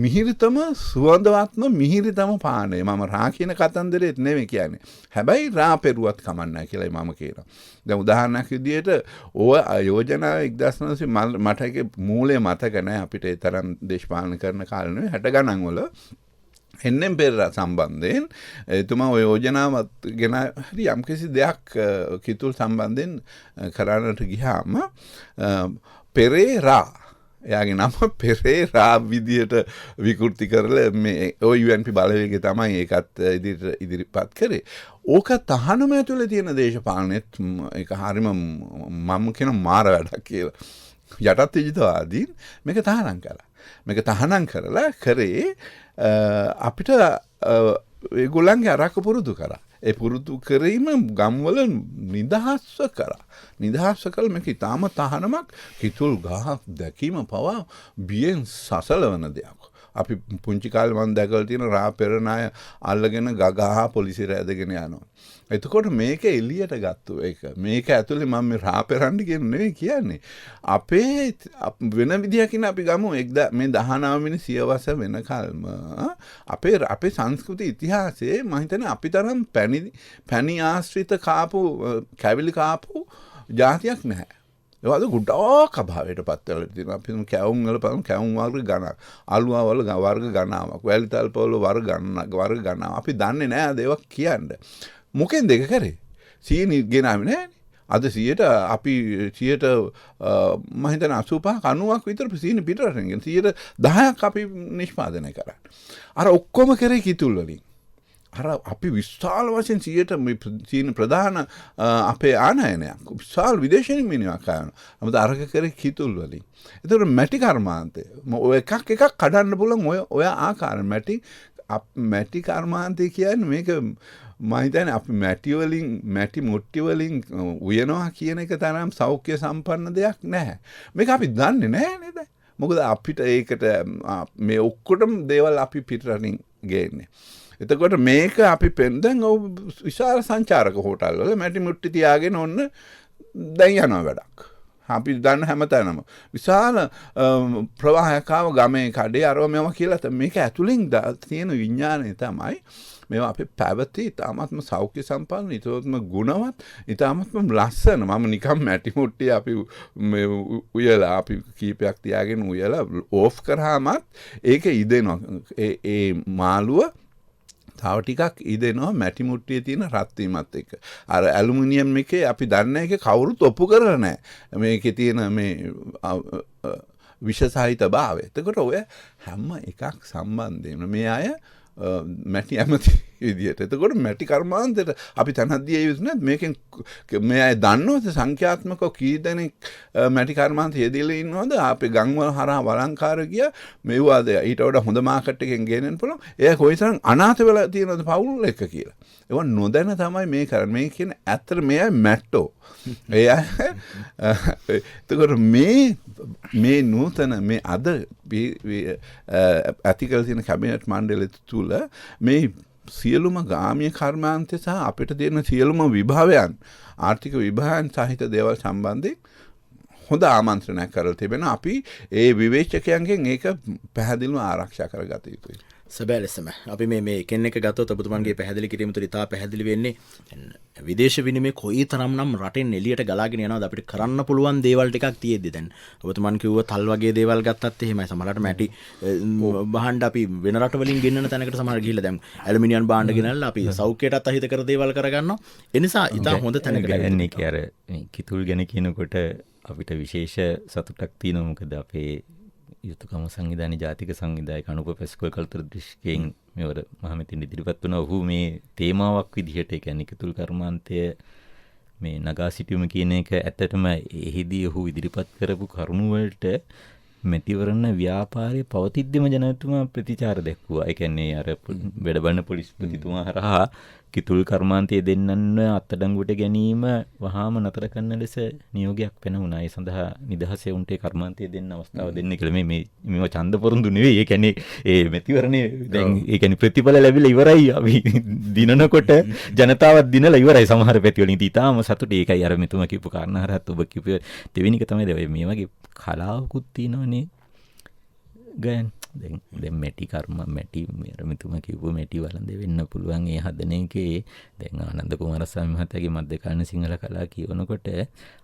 S3: මිහිරිතම සුවඳවත්ම මිහිරිතම පානය. මම රා කියන කතන්දරෙත් නෙමෙයි කියන්නේ. හැබැයි රා පෙරුවත් කමන්නයි කියලායි මම කියනවා. දැන් උදාහරණයක් විදියට ඔය යෝජනා 1900 මට ඒකේ මූලය මතක නැහැ අපිට ඒ තරම් දේශපාලන කරන කාලේ නෙවෙයි 60 ගණන් වල එන්නෙම් පෙරේරා සම්බන්ධයෙන් එතුමා ඔය යෝජනාවත් ගෙන හරි යම්කිසි දෙයක් කිතුල් සම්බන්ධයෙන් කරන්නට ගියාම පෙරේරා එයාගේ නම පෙරේරා විදියට විකෘති කරලා මේ ඔය UNP බලවේගය තමයි ඒකත් ඉදිරිපත් කරේ. ඕක තහනම ඇතුලේ තියෙන දේශපාලනෙත් ඒක හරිම මම කියන මාර වැඩක් කියලා. යටත් විජිතවාදීන් මේක තහනම් කළා. මේක තහනම් කරලා කරේ අපිට ඒගොල්ලන්ගේ අරක්ක පුරුදු කරා. ඒ පුරුදු කිරීම ගම්වල නිදහස්ව කරා. නිදහස්ව කළ මේක ඉතාම තහනමක් කිතුල් ගහක් දැකීම පවා බියෙන් සසලවන දෙයක්. අපි පුංචි කාලේ මම දැකලා තියෙන රා පෙරනාය අල්ලගෙන ගගහා පොලිසියට ඇදගෙන යනවා. එතකොට මේක එළියට ගත්තු එක. මේක ඇතුලේ මම මේ රා පෙරන්න කියන නෙවෙයි කියන්නේ. අපේ වෙන විදියකින් අපි ගමු මේ 19 වෙනි සියවස වෙනකල්ම අපේ සංස්කෘති ඉතිහාසයේ මම හිතන්නේ අපි තරම් පැණි ආශ්‍රිත කාපු කැවිලි කාපු ජාතියක් නැහැ. ඒවද ගොඩාක් අභාවයට පත් වෙලා තියෙනවා. අපි කැවුම් වල බලමු කැවුම් වර්ග ගණන්, අලුවා වල වර්ග ගණනාවක්, වැලිතල්ප වල වර්ග ගණනාවක්. අපි දන්නේ නැහැ අද ඒවා කියන්නේ. මොකෙන්ද ඒක කරේ? සීනි ගෙනාවේ නෑනේ. අද 100ට අපි 100ට මම හිතන 85 90ක් විතර සීනි පිටරටින් ගෙන 10ක් අපි නිෂ්පාදනය කරා. අර ඔක්කොම කරේ කිතුල් වලින්. අර අපි විශාල වශයෙන් 100ට සීනි ප්‍රධාන අපේ ආනයනයක් විශාල විදේශීය මිනිහක් ආනවා. නමුත් අරක කරේ කිතුල් වලින්. ඒතර මැටි කර්මාන්තය ඔය එකක් කඩන්න පුළුවන් ඔය ආකාර මැටි කර්මාන්තය කියන්නේ මේක මම හිතන්නේ අපි මැටි මුට්ටි වලින් උයනවා කියන එක තරම් සෞඛ්‍ය සම්පන්න දෙයක් නැහැ. මේක අපි දන්නේ නැහැ නේද? මොකද අපිට ඒකට මේ ඔක්කොටම දේවල් අපි පිටරටින් ගේන්නේ. එතකොට මේක අපි දැන් විශාල සංචාරක හෝටල් වල මැටි මුට්ටි තියාගෙන ඔන්න දැන් යනවා වැඩක්. අපි දන්න හැමතැනම විශාල ප්‍රවාහයක් ආව ගමේ කඩේ අරව මේවා කියලා මේක ඇතුලින් තියෙන විඥානය තමයි මේවා අපේ පැවති ඉතාමත්ම සෞඛ්‍ය සම්පන්න ඉතාමත්ම ගුණවත් ඉතාමත්ම ලස්සන. මම නිකම් මැටි මුට්ටිය අපි උයලා අපි කීපයක් තියාගෙන උයලා ඕෆ් කරාමත් ඒක ඉදෙනවා. ඒ මාළුව තව ටිකක් ඉදෙනවා මැටි මුට්ටියේ තියෙන රත් වීමත් එක්ක. අර ඇලුමිනියම් එකේ අපි දන්නේ ඒක කවුරුත් ඔප්පු කරලා නැහැ. මේකේ තියෙන මේ විෂසහිත භාවය. එතකොට ඔය හැම එකක් සම්බන්ධයෙන් මේ අය මැටි ඇමති විදියට. එතකොට මැටි කර්මාන්තයට අපි තනක් දිය යුතු නැත්. මේකෙන් මේ අය දන්නවද සංඛ්‍යාත්මකව කී දෙනෙක් මැටි කර්මාන්තය යෙදিলা ඉන්නවද? අපේ ගම්වල හරහා වළංකාර ගියා මෙව්වාද ඊට වඩා හොඳ මාකට් එකෙන් ගේන්න පුළුවන්. එයා කොයිතරම් අනාථ වෙලා තියෙනවද පවුල් එක කියලා. ඒවා නොදැන තමයි මේ කරන්නේ. මේ කියන්නේ ඇත්තට මේ අය මැට්ටෝ. එතකොට මේ නූතන මේ අද ඇතිකල තියෙන කැබිනට් මණ්ඩලය තුළ මේ සියලුම ගාමීය කර්මාන්තය සහ අපිට තියෙන සියලුම විභවයන් ආර්ථික විභවයන් සහිත දේවල් සම්බන්ධයෙන් හොඳ ආමන්ත්‍රණයක් කරලා තිබෙනවා. අපි ඒ විවේචකයන්ගෙන් ඒක පැහැදිලිව ආරක්ෂා කරගත යුතුයි.
S1: සැබෑ ලෙසම අපි මේ කෙනෙක් ගත්තොත් ඔබතුමන්ගේ පැහැදිලි කිරීම තුළ ඉතා පැහැදිලි වෙන්නේ විදේශ විනිමය කොයි තරම්නම් රටෙන් එළියට ගලාගෙන යනවාද අපිට කරන්න පුළුවන් දේවල් ටිකක් තියෙද්දි දැන් ඔබතුමන් කිව්ව තල් වගේ දේවල් ගත්තත් එහෙමයි සමහරවිට මැටි භාණ්ඩ අපි වෙන රටවලින් ගෙන්නන තැනකට සමහර ගිහිල්ලා දැන් ඇලුමිනියම් භාණ්ඩ ගෙනල්ලා අපි සෞඛ්‍යයටත් අහිත කර දේවල් කරගන්නවා ඒ නිසා ඉතා හොඳ තැනකට
S2: යන්නේ කිය අර කිතුල් ගැන කියනකොට අපිට විශේෂ සතුටක් තියෙනවා මොකද අපේ යුතුකම සංවිධානය ජාතික සංවිධායක අනුප පැස්කොල් කල්තර දෘෂ්ටියෙන් මෙවර මහමෙතින් ඉදිරිපත් වුණා. ඔහු මේ තේමාවක් විදිහට ඒ කියන්නේ කිතුල් කර්මාන්තය මේ නගා සිටීම කියන එක ඇත්තටම එහිදී ඔහු ඉදිරිපත් කරපු කරුණු වලට මැතිවරණ ව්‍යාපාරයේ පවතිද්දිම ජනතුමා ප්‍රතිචාර දැක්වුවා. ඒ කියන්නේ අර වැඩබලන පොලිස්පතිතුමා හරහා කිතුල් කර්මාන්තයේ දෙන්නන්න අත්අඩංගුවට ගැනීම වහාම නතර කරන ලෙස නියෝගයක් පැනවුණා. ඒ සඳහා නිදහසේ උන්ට කර්මාන්තයේ දෙන්න අවස්ථාව දෙන්න කියලා මේව ඡන්ද පොරොන්දු නෙවෙයි. ඒ කියන්නේ ඒ මැතිවරණේ දැන් ඒ කියන්නේ ප්‍රතිඵල ලැබිලා ඉවරයි. අපි දිනනකොට ජනතාවත් දිනලා ඉවරයි සමහර පැති වලින්. ඉතින් තාම සතුටු ඒකයි අර මෙතුමා කියපු කාරණා හරහත් ඔබ කියපු දෙවෙනි එක තමයි මේ වගේ කලාවකුත් තියෙනවනේ ගයන් දැන් මැටි කර්ම මැටි මෙතුමා කිව්ව මැටි වළඳ වෙන්න පුළුවන් ඒ හදන එකේ දැන් ආනන්ද කුමාරස්වාමී මහත්තයාගේ මධ්‍යකාලීන සිංහල කලාව කියවනකොට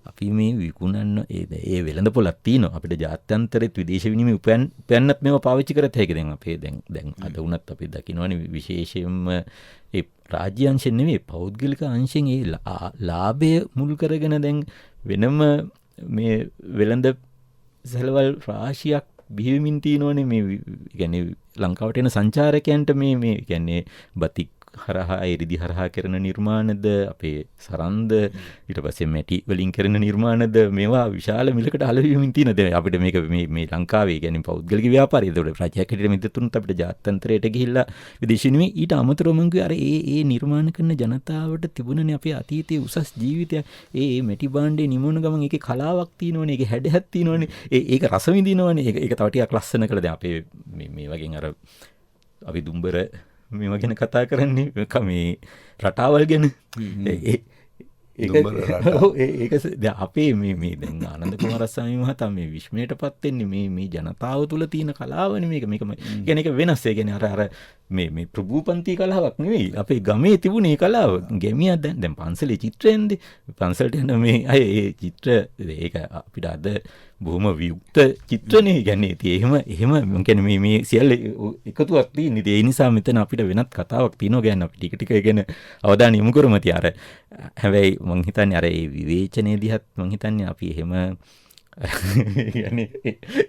S2: අපි මේ විකුණන්න ඒ වෙළඳ පොලක් තියෙනවා අපිට ජාත්‍යන්තරෙත් විදේශ විනිමය උපයන්නත් මේවා පාවිච්චි කරත් හැකි දැන් අපේ දැන් අද වුණත් අපි දකින්නවනේ විශේෂයෙන්ම ඒ රාජ්‍ය අංශෙන් නෙවෙයි පෞද්ගලික අංශෙන් ඒ ලාභය මුල් කරගෙන දැන් වෙනම මේ වෙළඳ සැලවල් රාශියක් බිහිවෙමින් තියෙනවනේ මේ කියන්නේ ලංකාවට එන සංචාරකයන්ට මේ කියන්නේ බතික් හරහා එරිදි හරහා කරන නිර්මාණද අපේ සරන්ද ඊට පස්සේ මැටි වලින් කරන නිර්මාණද මේවා විශාල මිලකට අලෙවිමින් තියෙන දැන් අපිට මේක මේ ලංකාවේ කියන්නේ පෞද්ගලික ව්‍යාපාරය ඒකට රජයක් හැටියට මෙතෙතුන්ට අපිට ජාත්‍යන්තරයට ගිහිල්ලා විදේශ විනිමය ඊට අමතරව මම කිව්වා අර ඒ නිර්මාණ කරන ජනතාවට තිබුණනේ අපේ අතීතයේ උසස් ජීවිතයක් ඒ මැටි භාණ්ඩේ නිමුණ ගමන් ඒකේ කලාවක් තියෙනවනේ ඒකේ හැඩයක් තියෙනවනේ ඒක රස විඳිනවනේ ඒක තව ටිකක් ලස්සන කළා දැන් අපේ මේ වගේ අර අපි දුම්බර මේවා ගැන කතා කරන්නේ මේ රටාවල් ගැන ඒක අපේ මේ දැන් ආනන්ද කුමාරස්වාමී මහතා මේ විශ්මයටපත් වෙන්නේ මේ ජනතාව තුළ තියෙන කලාවනේ මේක කියන්නේ ඒක වෙනස් ඒ කියන්නේ අර මේ ප්‍රභූපන්ති කලාවක් නෙවෙයි අපේ ගමේ තිබුණ ඒ කලාව ගැමියා දැන් පන්සලේ චිත්‍රයෙන්ද පන්සලට යන මේ අය ඒ චිත්‍ර ඒක අපිට අද බොහොම වියුක්ත චිත්‍රනේ කියන්නේ එහෙම මම කියන්නේ මේ සියල්ල එකතුවක් තියෙන. ඒ නිසා මෙතන අපිට වෙනත් කතාවක් තියෙනවා කියන්නේ අපි ටික ටික ගැන අවධානය යොමු කරමු. අර හැබැයි මම හිතන්නේ අර ඒ විවේචනයේ දිහත් මම හිතන්නේ අපි එහෙම කියන්නේ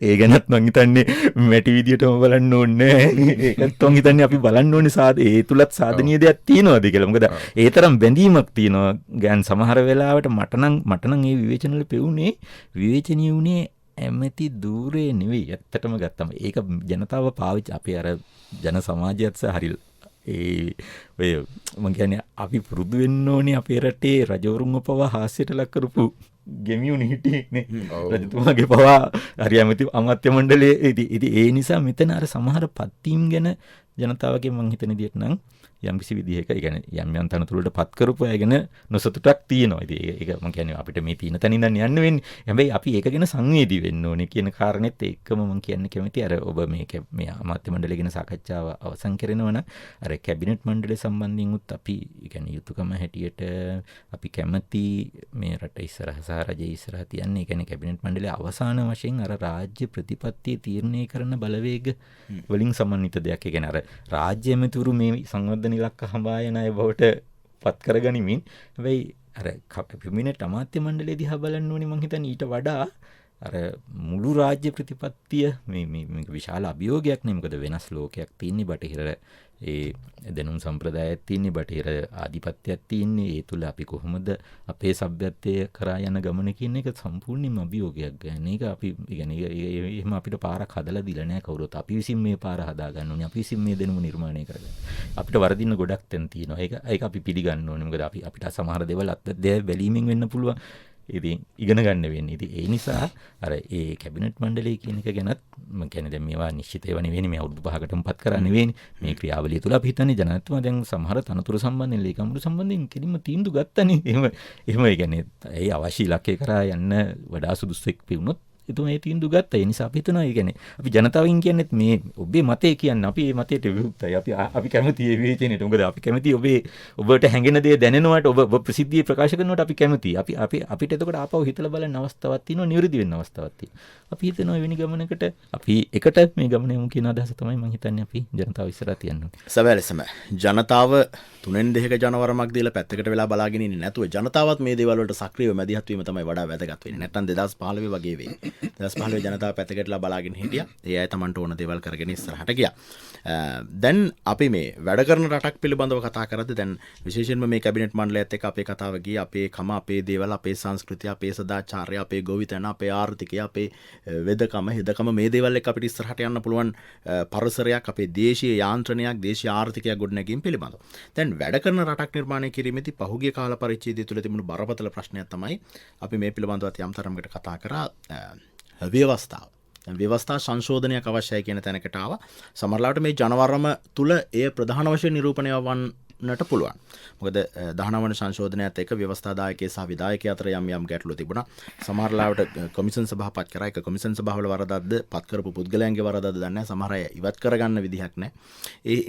S2: ඒ ගැනත් මම හිතන්නේ මැටි විදියටම බලන්න ඕනේ නැහැ. ඒකත් මම හිතන්නේ අපි බලන්න ඕනේ ඒ තුලත් සාධනීය දෙයක් තියෙනවද කියලා. මොකද ඒ තරම් බැඳීමක් තියෙනවා. ගෑන් සමහර වෙලාවට මට නම් මේ විවේචන වල පෙවුනේ විවේචනීය උනේ ඇමති දූරේ නෙවෙයි. ඇත්තටම ගත්තම ඒක ජනතාව පාවිච්චි අපේ අර ජන සමාජයත් හරි ඔය මම කියන්නේ අපි පුරුදු වෙන්න ඕනේ අපේ රටේ රජවරුන්ව පවා හාස්‍යයට ලක් කරපු ගෙමියුනේ හිටියේ රජතුමාගේ පවා හරි අමාත්‍ය මණ්ඩලයේ ඉතින් ඒ නිසා මෙතන අර සමහර පත්වීම් ගැන ජනතාවගේ මං හිතන විදිහට නම් යම්කිසි විදිහක ඒ කියන්නේ යම් තනතුරට පත් කරපු අය ගැන නොසතුටක් තියෙනවා. ඉතින් ඒක මම කියන්නේ අපිට මේ තීන තනින් යන්න වෙන්නේ. හැබැයි අපි ඒක ගැන සංවේදී වෙන්න ඕනේ කියන කාරණෙත් එක්කම මම කියන්න කැමති අර ඔබ මේ අමාත්‍ය මණ්ඩලය ගැන සාකච්ඡාව අවසන් කරනවා නම් අර කැබිනට් මණ්ඩලය සම්බන්ධයෙන් උත් අපි කියන්නේ යුතුයකම හැටියට අපි කැමති මේ රට ඉස්සරහ සහ රජය ඉස්සරහ තියන්නේ. ඒ කියන්නේ කැබිනට් මණ්ඩලය අවසාන වශයෙන් අර රාජ්‍ය ප්‍රතිපත්තිය තීරණය කරන බලවේග වලින් සමන්විත දෙයක්. ඒ කියන්නේ අර රාජ්‍ය ඇමතිවරු මේ සංවර්ධන ඉලක්ක හඹා යන අය බවට පත් කරගනිමින් හැබැයි අර කැබිනට් අමාත්‍ය මණ්ඩලය දිහා බලන්න ඕනේ මං හිතන්නේ ඊට වඩා අර මුළු රාජ්‍ය ප්‍රතිපත්තිය මේ විශාල අභියෝගයක් නේ. මොකද වෙනස් ලෝකයක් තියෙන්නේ බටහිර ඒ දැනුම් සම්ප්‍රදායක් තියෙන්නේ බටහිර ආධිපත්‍යයක් තියෙන්නේ. ඒ තුල අපි කොහොමද අපේ සભ્યත්වයේ කරා යන ගමන කියන එක සම්පූර්ණයෙන්ම අභියෝගයක් ගන්න. ඒක අපි කියන්නේ එහෙම අපිට පාරක් හදලා දීලා නැහැ කවුරුත්. අපි විසින් මේ පාර හදා ගන්න ඕනේ. අපි විසින් මේ දැනුම නිර්මාණය කරගන්න. අපිට වරදින්න ගොඩක් තැන් තියෙනවා. ඒක අපි පිළිගන්න ඕනේ. මොකද අපිට සමහර දේවල් බැලීමෙන් වෙන්න පුළුවන්. ඉතින් ඉගෙන ගන්න වෙන්නේ. ඉතින් ඒ නිසා අර ඒ කැබිනට් මණ්ඩලය කියන එක ගැනත් මම කියන්නේ දැන් මේවා නිශ්චිත ඒවා නෙවෙයි මේ අවුරුදු 5කටම පත් කරන්නේ නෙවෙයි. මේ ක්‍රියාවලිය තුල අපි හිතන්නේ ජනාධිපතිතුමා දැන් සමහර තනතුරු සම්බන්ධයෙන් ලේකම්වරු සම්බන්ධයෙන් කෙලින්ම තීන්දුව ගත්තනේ. එහෙම ඒ කියන්නේ ඒ අවශ්‍ය ඉලක්කය කරා යන්න වඩා සුදුසුෙක් වුණොත් එතුමා ඒ තීන්දුව ගත්තා. ඒ නිසා අපි හිතනවා ඒ කියන්නේ අපි ජනතාවගෙන් කියන්නේ මේ ඔබේ මතය කියන්නේ අපි මේ මතයට විරුද්ධයි. අපි කැමති ඒ විවේචනයට. මොකද අපි කැමති ඔබට හැඟෙන දේ දැනෙනවට ඔබ ප්‍රසිද්ධිය ප්‍රකාශ කරනවට අපි කැමතියි. අපිට එතකොට ආපහු හිතලා බලන්න අවස්ථාවක් තියෙනවා, නිවැරදි වෙන්න අවස්ථාවක් තියෙනවා. අපි හිතනවා වෙනි ගමනකට අපි එකට මේ ගමන යමු කියන අදහස තමයි මම හිතන්නේ අපි ජනතාව ඉස්සරහ තියන්නේ.
S1: සැබෑලෙසම ජනතාව 3/2 ජනවරමක් දීලා පැත්තකට වෙලා බලාගෙන ඉන්නේ නැතුව ජනතාවත් මේ දේවල් වලට සක්‍රියව මැදිහත් වීම තමයි වඩා වැදගත් වෙන්නේ. නැත්නම් 2015 වගේ වෙයි. 2015 ජනතාව පැත්තකටලා බලාගෙන හිටියා. ඒ අය Tamanට ඕන දේවල් කරගෙන ඉස්සරහට ගියා. දැන් අපි මේ වැඩ කරන රටක් පිළිබඳව කතා කරද්දී දැන් විශේෂයෙන්ම මේ කැබිනට් මණ්ඩලයත් එක්ක අපේ කතාව ගියේ අපේ කම, අපේ දේවල්, අපේ සංස්කෘතිය, අපේ සදාචාරය, අපේ ගොවිතැන, අපේ ආර්ථිකය, අපේ වෙදකම, හෙදකම මේ දේවල් එක්ක අපිට ඉස්සරහට යන්න පුළුවන් පරිසරයක්, අපේ දේශීය යාන්ත්‍රණයක්, දේශීය ආර්ථිකයක් ගොඩනැගීම පිළිබඳව. දැන් වැඩ කරන රටක් නිර්මාණය කිරීමේදී පහුගිය කාල පරිච්ඡේදය තුළ තිබුණු බරපතල ප්‍රශ්නයක් තමයි අපි මේ පිළිබඳව යම් තරමකට කතා කරා ව්‍යවස්ථාව. ව්‍යවස්ථා සංශෝධනයක් අවශ්‍යයි කියන තැනකට ආවා. සමහරවිට මේ ජනවරම තුල එය ප්‍රධාන වශයෙන් නිරූපණය වන්නට පුළුවන්. මොකද 19 වන සංශෝධනයත් එක්ක ව්‍යවස්ථාදායකයේ සහ විධායකයේ අතර යම් ගැටලු තිබුණා. සමහරවිට කොමිෂන් සභාව පත් කරා. ඒක කොමිෂන් සභාවල වරදක්ද පත් කරපු පුද්ගලයන්ගේ වරදක්ද දන්නේ නැහැ. සමහර අය ඉවත් කරගන්න විදිහක් නැහැ.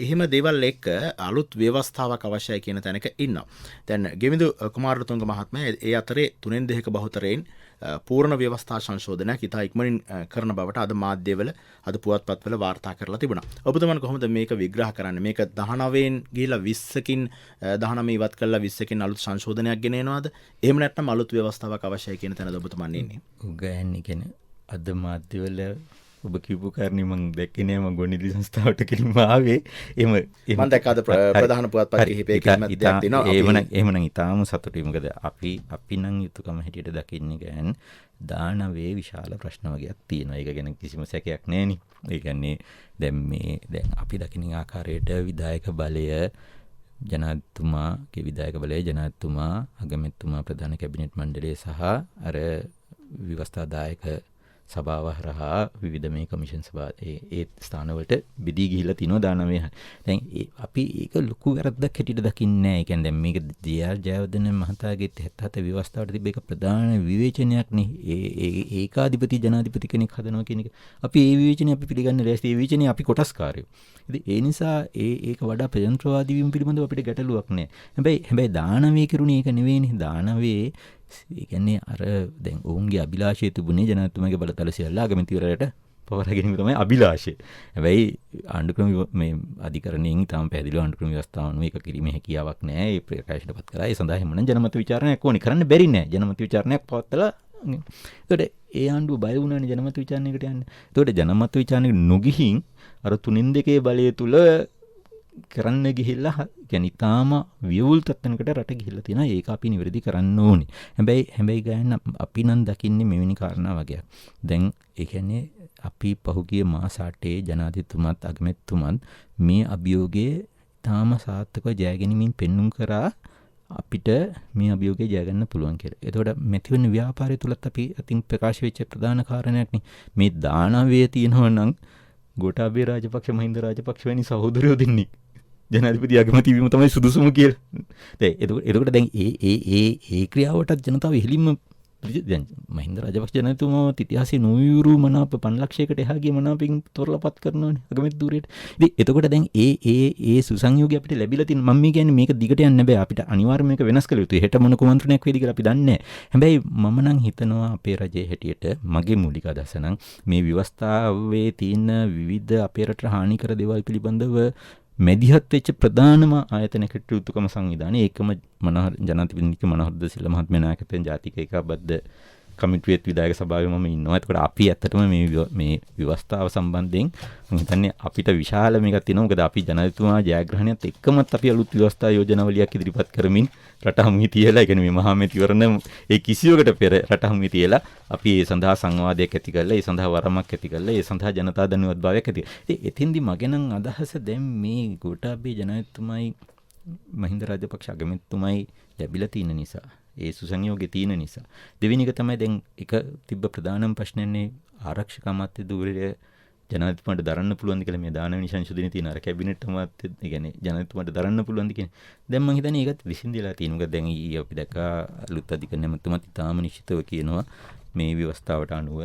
S1: එහෙම දේවල් එක්ක අලුත් ව්‍යවස්ථාවක් අවශ්‍යයි කියන තැනක ඉන්නවා. දැන් ගෙවිඳු කුමාරතුංග මහත්මයා ඒ අතරේ 3/2 බහුතරයෙන් පූර්ණ ව්‍යවස්ථා සංශෝධනයක් ඉතා ඉක්මනින් කරන බවට අද මාධ්‍යවල අද පුවත්පත්වල වාර්තා කරලා තිබුණා. ඔබතුමන් කොහොමද මේක විග්‍රහ කරන්නේ? මේක 19න් ගිහිලා 20කින් 19 ඉවත් කරලා 20කින් අලුත් සංශෝධනයක් ගෙන එනවාද? එහෙම නැත්නම් අලුත් ව්‍යවස්ථාවක් අවශ්‍යයි කියන තැනද ඔබතුමන් ඉන්නේ?
S2: උගයන්නේ කියන්නේ අද මාධ්‍යවල ඔබ කියපු කාරණේ මම දැක්කේ නෑ. මම ගොනිදි සංස්ථාවට කිලිම ආවේ. එහෙම
S1: මම දැක්ක අද ප්‍රධාන පුවත්පත් කිහිපයකින්ම දෙයක් තියෙනවා.
S2: එහෙමනම් ඊටාම සතුටුයි. මොකද අපි නම් යුතුයකම හැටියට දකින්නේ ගෑන් දානවේ විශාල ප්‍රශ්න වගේක් තියෙනවා. ඒක ගැන කිසිම සැකයක් නෑනේ. ඒ කියන්නේ දැන් අපි දකින්න ආකාරයට විධායක බලය ජනාධිපතිතුමාගේ විධායක බලය ජනාධිපතිතුමා, අගමැතිතුමා, ප්‍රධාන කැබිනට් මණ්ඩලය සහ අර ව්‍යවස්ථාදායක සභාව හරහා විවිධ මේ කමිෂන් සභා ඒ ස්ථානවලට බෙදී ගිහිල්ලා තිනවා 19. දැන් අපි ඒක ලොකු වැරද්දක් හැටියට දකින්නේ නැහැ. ඒ කියන්නේ දැන් මේක ජේ.ආර්. ජයවර්ධන මහතාගේ 77 ව්‍යවස්ථාවට තිබ්බ එක ප්‍රධාන විවේචනයක් නේ. ඒකාධිපති ජනාධිපති කෙනෙක් හදනවා කියන එක. අපි ඒ විවේචනය අපි පිළිගන්නේ නැහැ. ඒ විවේචනය අපි කොටස්කාරයෝ. ඉතින් ඒ නිසා ඒක වඩා ප්‍රජන්ත්‍රවාදී වීම පිළිබඳව අපිට ගැටලුවක් නැහැ. හැබැයි දානවේ කරුණේ ඒක නෙවෙයිනේ. දානවේ ඒ කියන්නේ අර දැන් ඔවුන්ගේ අභිලාෂය තිබුණේ ජනාධිපතිතුමාගේ බලතල සියල්ල අගමැතිවරයාට පවරා ගැනීම තමයි අභිලාෂය. හැබැයි ආණ්ඩුක්‍රම මේ අධිකරණයෙන් තාම පැහැදිලිව ආණ්ඩුක්‍රම ව්‍යවස්ථාව අනුව ඒක කිරීමේ හැකියාවක් නැහැ. ඒ ප්‍රකාශයටපත් කරා. ඒ සඳහා හැමනම් ජනමත විචාරණයක් ඕනේ. කරන්න බැරි නෑ. ජනමත විචාරණයක් පවත්ලා එතකොට ඒ ආණ්ඩුව බය වුණානේ ජනමත විචාරණයකට යන්න. එතකොට ජනමත විචාරණයකට නොගිහින් අර 3/2 බලය තුල කරන්න ගිහිල්ලා කියන්නේ තාම වියවුල් තත්ත්වයකට රට ගිහිල්ලා තියෙනවා. ඒක අපි නිවැරදි කරන්න ඕනේ. හැබැයි ගෑන අපි නම් දකින්නේ මෙවැනි කාරණා වගේක්. දැන් ඒ කියන්නේ අපි පහුගිය මාස 8 ජනාධිපතිතුමත් අගමැතිතුමත් මේ අභියෝගයේ තාම සාර්ථකව ජය ගැනීමෙන් පෙන්눔 කරා අපිට මේ අභියෝගය ජය ගන්න පුළුවන් කියලා. එතකොට මෙතිවන ව්‍යාපාරය තුලත් අපි අතින් ප්‍රකාශ වෙච්ච ප්‍රධාන කාරණයක් නේ මේ දානවය තියෙනවා නම් ගෝඨාභය රාජපක්ෂ, මහින්ද රාජපක්ෂ වැනි සහෝදරයෝ දෙන්නේ ජනාධිපති අගමැති වීම තමයි සුදුසුම කියලා. එතකොට දැන් ඒ ක්‍රියාවටත් ජනතාව ඉහිලින්ම දැන් මහින්ද රාජපක්ෂ ජනාධිපතිතුමාවත් ඉතිහාසයේ නොයුරු මනාප 5 ලක්ෂයකට එහා ගිය මනාපෙන් තොරලපත් කරනවානේ අගමැති ධූරයට. ඉතින් එතකොට දැන් ඒ සුසංයෝගය අපිට ලැබිලා තියෙන මම මේ කියන්නේ මේක දිගට යන්න බෑ. අපිට අනිවාර්යයෙන් මේක වෙනස් කළ යුතුයි. හෙට මොන කුමන්ත්‍රණයක් වේද කියලා අපි දන්නේ නැහැ. හැබැයි මම නම් හිතනවා අපේ රජයේ හැටියට මගේ මූලික අදහස නම් මේ ව්‍යවස්ථාවේ තියෙන විවිධ අපේ රටට හානි කර දේවල් පිළිබඳව මැදිහත් වෙච්ච ප්‍රධානම ආයතනයකට යුතුයකම සංවිධානය ඒකම ජනාධිපති මනෝහරද සිල්වා මහත්මයා නායකත්වයෙන් ජාතික ඒකාබද්ධ කමිටුවේ විධායක සභාවේ මම ඉන්නවා. එතකොට අපි ඇත්තටම මේ ව්‍යවස්ථාව සම්බන්ධයෙන් මම හිතන්නේ අපිට විශාල මේකක් තියෙනවා. මොකද අපි ජනාධිපතිතුමා ජයග්‍රහණයත් එක්කමත් අපි අලුත් ව්‍යවස්ථා යෝජනාවලියක් ඉදිරිපත් කරමින් රට හමුවේ තියලා, ඒ කියන්නේ මේ මහා මැතිවරණ ඒ කිසියකට පෙර රට හමුවේ තියලා අපි ඒ සඳහා සංවාදයක් ඇති කරලා, ඒ සඳහා වරමක් ඇති කරලා, ඒ සඳහා ජනතා දැනුවත්භාවයක් ඇති කරලා. ඉතින් එතෙන්දි මගේ නම් අදහස දැන් මේ ගෝඨාභය ජනාධිපතිතුමයි මහින්ද රාජපක්ෂ අගමැතිතුමයි ලැබිලා තියෙන නිසා, ඒ සුසංයෝගයේ තියෙන නිසා. දෙවෙනි එක තමයි දැන් එක තිබ්බ ප්‍රධානම ප්‍රශ්නන්නේ ආරක්ෂක අමාත්‍ය ධූරය ජනාධිපතිතුමාට දරන්න පුළුවන්ද කියලා. මේ දානවැනි සංශෝධනයේ තියෙන අර කැබිනට් අමාත්‍ය ඒ කියන්නේ ජනාධිපතිතුමාට දරන්න පුළුවන්ද කියන්නේ. දැන් මම හිතන්නේ ඒකත් විසඳලා තියෙනවා. මොකද දැන් අපි දැක්කා අලුත් අධිකරණ ඇමතුමත් ඉතාම නිශ්චිතව කියනවා මේ ව්‍යවස්ථාවට අනුව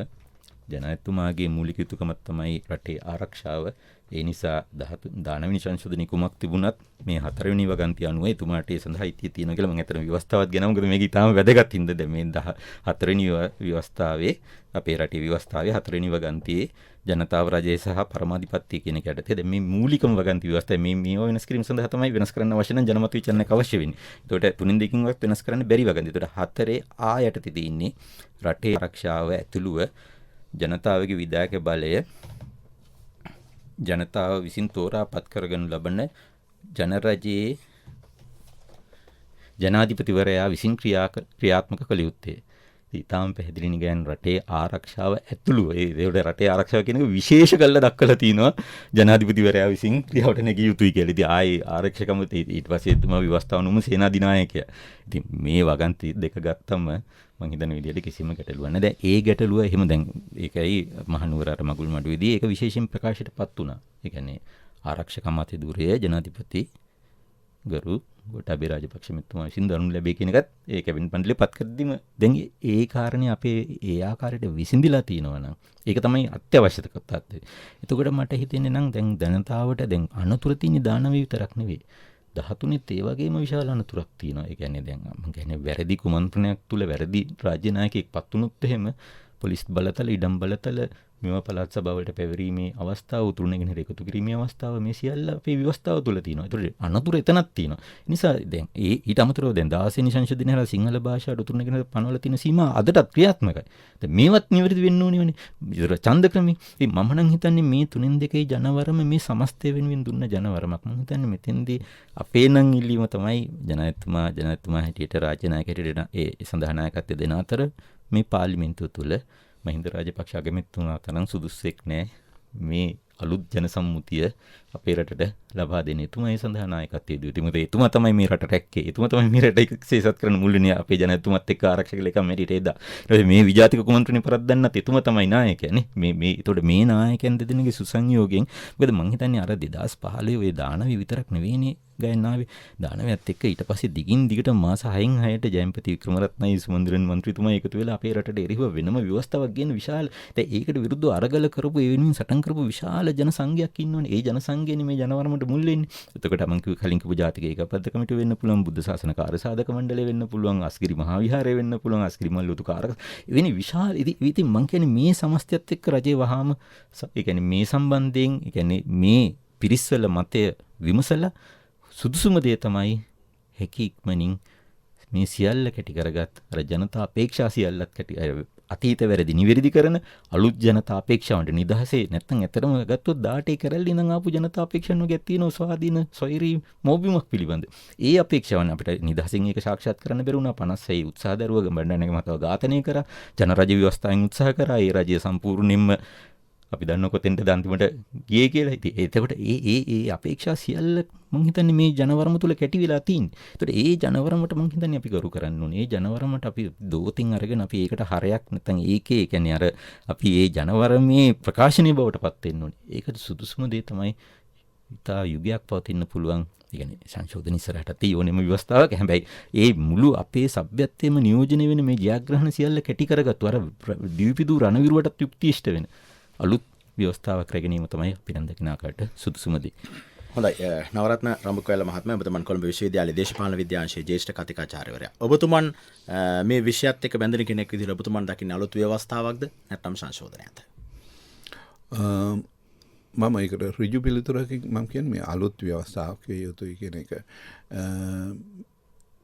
S2: ජනාධිපතිතුමාගේ මූලික යුතුකමක් තමයි රටේ ආරක්ෂාව. ඒ නිසා 19 සංශෝධනයේ කුමක් තිබුණත් මේ 4 වෙනි වගන්තිය අනුව එතුමාට ඒ සඳහා අයිතිය තියෙනවා කියලා මම අතන ව්‍යවස්ථාවක් ගෙනා. මොකද මේක ඊටාම වැදගත් හින්දා දැන් මේ 14 වෙනි ව්‍යවස්ථාවේ අපේ රටේ ව්‍යවස්ථාවේ 4 වෙනි වගන්තියේ ජනතාව රජය සහ පරමාධිපත්‍ය කියන එක යටතේ දැන් මේ මූලිකම වගන්ති ව්‍යවස්ථාව මේවා වෙනස් කිරීම සඳහා තමයි වෙනස් කරන්න අවශ්‍ය නම් ජනමත විචාරණයක් අවශ්‍ය වෙන්නේ. ඒකට 3-2කින්වත් වෙනස් කරන්න බැරි වගන්ති. ඒකට 4 යටතේ තියෙන්නේ රටේ ආරක්ෂාව ඇතුළුව ජනතාවගේ විධායක බලය ජනතාව විසින් තෝරා පත් කරගනු ලබන ජනරජයේ ජනාධිපතිවරයා විසින් ක්‍රියාත්මක කළ යුත්තේ. ඉතාම පැහැදිලි නිගයන් රටේ ආරක්ෂාව ඇතුළුව ඒකට රටේ ආරක්ෂාව කියන එක විශේෂ කළා දක්වලා තිනවා ජනාධිපතිවරයා විසින් ක්‍රියාවට නැගිය යුතුයි කියලා. ඉතින් ආයේ ආරක්ෂකම ඊට පස්සේ තුමා ව්‍යවස්ථාවනුම සේනාධිනායකයා. ඉතින් මේ වගන්ති දෙක ගත්තම මම හිතන විදිහට කිසිම ගැටලුවක් නැහැ. දැන් ඒ ගැටලුව එහෙම දැන් ඒකයි මහනුවර අර මගුල් මඩුවේදී ඒක විශේෂයෙන් ප්‍රකාශයටපත් වුණා. ඒ කියන්නේ ආරක්ෂක අමාත්‍යධූරය ජනාධිපති ගරු ගෝඨාභය රාජපක්ෂ මහත්මයා විසින් දරනු ලැබේ කියන එකත් ඒ කැබිනට් මණ්ඩලය පත් කරද්දීම දැන් ඒ කාරණේ අපේ ඒ ආකාරයට විසඳිලා තියෙනවා නම් ඒක තමයි අත්‍යවශ්‍ය තත්ත්වය. එතකොට මට හිතෙන්නේ නම් දැන් ජනතාවට දැන් අනතුරු තියෙන දානවි විතරක් නෙවෙයි 13ත් ඒ වගේම විශාල අනතුරක් තියෙනවා. ඒ කියන්නේ දැන් මම කියන්නේ වැරදි කුමන්ත්‍රණයක් තුල වැරදි රාජ්‍ය නායකයෙක් පත් වුණොත් එහෙම පොලිස් බලතල ඉඩම් බලතල මෙව පළාත් සභාවලට පැවරීමේ අවස්ථාව උතුරු නැගෙනහිර එකතු කිරීමේ අවස්ථාව මේ සියල්ල අපේ ව්‍යවස්ථාව තුළ තියෙනවා. ඒතකොට අනතුරු එතනක් තියෙනවා. ඒ නිසා දැන් ඊට අමතරව දැන් 16 වෙනි සංශෝධනයේ හරහා සිංහල භාෂාවට උතුරු නැගෙනහිර පනවල තියෙන සීමා අදටත් ක්‍රියාත්මකයි. දැන් මේවත් නිවැරදි වෙන්න ඕනේ වනේ. ඡන්ද ක්‍රමී. ඉතින් මම නම් හිතන්නේ මේ 3-2 ජනවරම මේ සමස්තය වෙනුවෙන් දුන්න ජනවරමක්. මම හිතන්නේ මෙතෙන්දී අපේ නම් ඉල්ලීම තමයි ජනාධිපතිතුමා හැටියට රාජ්‍ය නායක හැටියට ඒ සඳහා නායකත්වය දෙන අතර මේ පාර්ලිමේන්තුව තුළ මහින්ද රාජපක්ෂ අගමැතිතුමා තරම් සුදුස්සෙක් නෑ මේ අලුත් ජන සම්මුතිය අපේ රටට ලබා දෙන. එතුමා ඒ සඳහා නායකත්වයේ දීලා. මොකද එතුමා තමයි මේ රට රැක්කේ. එතුමා තමයි මේ රට සේසත් කරන්න මුල් වෙන්නේ අපේ ජනතුමත් එක්ක ආරක්ෂක ලේකම් මෙරිට එදා. ඊට මේ විජාතික කුමන්ත්‍රණේ පරද්දන්නත් එතුමා තමයි නායකයා නේ. මේ ඒතකොට මේ නායකයන් දෙදෙනාගේ සුසංයෝගයෙන් මොකද මං හිතන්නේ අර 2015 ඔය දානවි විතරක් නෙවෙයිනේ ගයන්නාවේ දානවයත් එක්ක ඊට පස්සේ දිගින් දිගට මාස 6න් 6ට ජයන්පති වික්‍රමරත්නයි සුමන්දිරන් මන්ත්‍රීතුමා එකතු වෙලා අපේ රටට එරෙහිව වෙනම ව්‍යවස්ථාවක් ගෙන විශාල දැන් ඒකට විරුද්ධව අරගල කරපු ඒ වෙනුවෙන් සටන් කරපු විශාල ජන සංඝයක් ඉන්නවනේ. ඒ ජන සංඝයනේ මේ ජනවරමට මුල් වෙන්නේ. එතකොට මම කලින් කිව්ව ජාතික ඒකපද්ධ කමිටුව වෙන්න පුළුවන්, බුද්ධ ශාසන කාර්යසාධක මණ්ඩලය වෙන්න පුළුවන්, අස්ගිරි මහා විහාරය වෙන්න පුළුවන්, අස්ගිරි මල්ලුතු කාරක එවැනි විශාල ඉතින් මං කියන්නේ මේ සමස්තයත් එක්ක රජේ වහාම ඒ කියන්නේ මේ සම්බන්ධයෙන් ඒ කියන්නේ මේ පිරිස්වල මතය විමසලා සුදුසුම දේ තමයි හැකි ඉක්මනින් මේ සියල්ල කැටි කරගත් අර ජනතා අපේක්ෂා සියල්ලත් කැටි අතීත වැරදි නිවැරදි කරන අලුත් ජනතා අපේක්ෂාවන්ට නිදහසේ නැත්තම් ඇත්තටම ගත්තොත් 18 කරල්ලි ඉඳන් ආපු ජනතා අපේක්ෂාවන් වගේ තියෙනවා ස්වාධීන සොයරි මොබිමක් පිළිබඳ. ඒ අපේක්ෂාවන් අපිට නිදහසින් ඒක සාක්ෂාත් කරන්න බැරි වුණා. 56 උත්සාහ දරුවක බණ්ඩාරනායක මහතාව ඝාතනය කරා. ජනරජ ව්‍යවස්ථාවෙන් උත්සාහ කරා. ඒ රජය සම්පූර්ණයෙන්ම අපි දන්න කොතෙන්ද අන්තිමට ගියේ කියලා. ඉතින් එතකොට ඒ අපේක්ෂා සියල්ල මං හිතන්නේ මේ ජනවරම තුල කැටි වෙලා තියෙන්නේ. ඒතකොට ඒ ජනවරමට මං හිතන්නේ අපි ගරු කරන්න ඕනේ. ඒ ජනවරමට අපි දෝතින් අරගෙන අපි ඒකට හරයක් නැත්නම් ඒකේ කියන්නේ අර අපි ඒ ජනවරමේ ප්‍රකාශනීය බවට පත් වෙන්න ඕනේ. ඒකට සුදුසුම දේ තමයි ඉතා යුගයක් පවතින්න පුළුවන්. ඒ කියන්නේ සංශෝධන ඉස්සරහට තියෙනම ව්‍යවස්ථාවක්. හැබැයි ඒ මුළු අපේ සભ્યත්වයේම නියෝජනය වෙන මේ ජයග්‍රහණ සියල්ල කැටි කරගත්තු අර දීපිදු රණවිරුවටත් යුක්තිෂ්ඨ වෙන අලුත් ව්‍යවස්ථාවක් රැගෙනීම තමයි අපි නම් දකින ආකාරයට සුදුසුම දේ.
S1: හොඳයි. නවරත්න රඹකෝයල මහත්මයා ඔබතුමන් කොළඹ විශ්වවිද්‍යාලයේ දේශපාලන විද්‍යාංශයේ ජ්‍යෙෂ්ඨ කතිකාචාර්යවරයා. ඔබතුමන් මේ විෂයත් එක්ක බැඳෙන කෙනෙක් විදිහට ඔබතුමන් දකින්නේ අලුත් ව්‍යවස්ථාවක්ද නැත්නම් සංශෝධනයක්ද?
S3: මම ඒකට ඍජු පිළිතුරකින් මම කියන්නේ මේ අලුත් ව්‍යවස්ථාවක් යුතුයි කියන එක.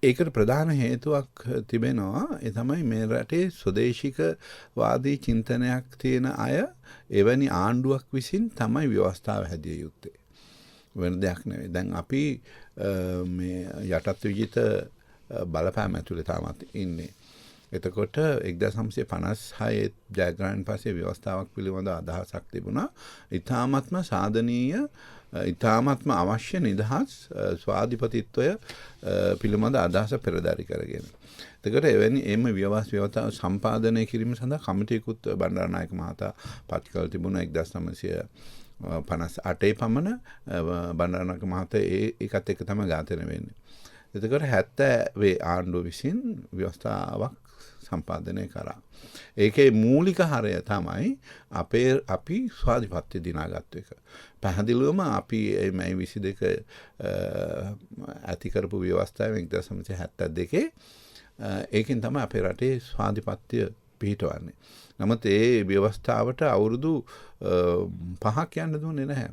S3: ඒකට ප්‍රධාන හේතුවක් තිබෙනවා. ඒ තමයි මේ රටේ ස්වදේශික වාදී චින්තනයක් තියෙන අය එවැනි ආණ්ඩුවක් විසින් තමයි ව්‍යවස්ථාව හැදිය යුත්තේ. වෙන දෙයක් නෙවෙයි. දැන් අපි මේ යටත් විජිත බලපෑම ඇතුලේ තාමත් ඉන්නේ. එතකොට 1956 ජයග්‍රහණ පස්සේ ව්‍යවස්ථාවක් පිළිබඳ අදහසක් තිබුණා. ඊ타ත්ම සාධනීය ඉතාමත්ම අවශ්‍ය නිදහස් ස්වාධිපතිත්වය පිළිබඳ අදහස පෙරදරි කරගෙන. එතකොට එවැනි එම ව්‍යවස්ථාව සම්පාදනය කිරීම සඳහා කමිටියකුත් බණ්ඩාරනායක මහතා පත් කළ තිබුණා 1958 පමණ. බණ්ඩාරනායක මහතා ඒකත් එක්ක තමයි ඝාතනය වෙන්නේ. එතකොට 70 ආණ්ඩුව විසින් ව්‍යවස්ථාවක් සම්පාදනය කරා. ඒකේ මූලික හරය තමයි අපි ස්වාධිපත්‍ය දිනාගත්තු එක. පැහැදිලිවම අපි මේ 22 ඇති කරපු ව්‍යවස්ථාවෙන් 1972 ඒකෙන් තමයි අපේ රටේ ස්වාධිපත්‍ය පිහිටවන්නේ. නමුත් ඒ ව්‍යවස්ථාවට අවුරුදු 5ක් යන්න දුන්නේ නැහැ.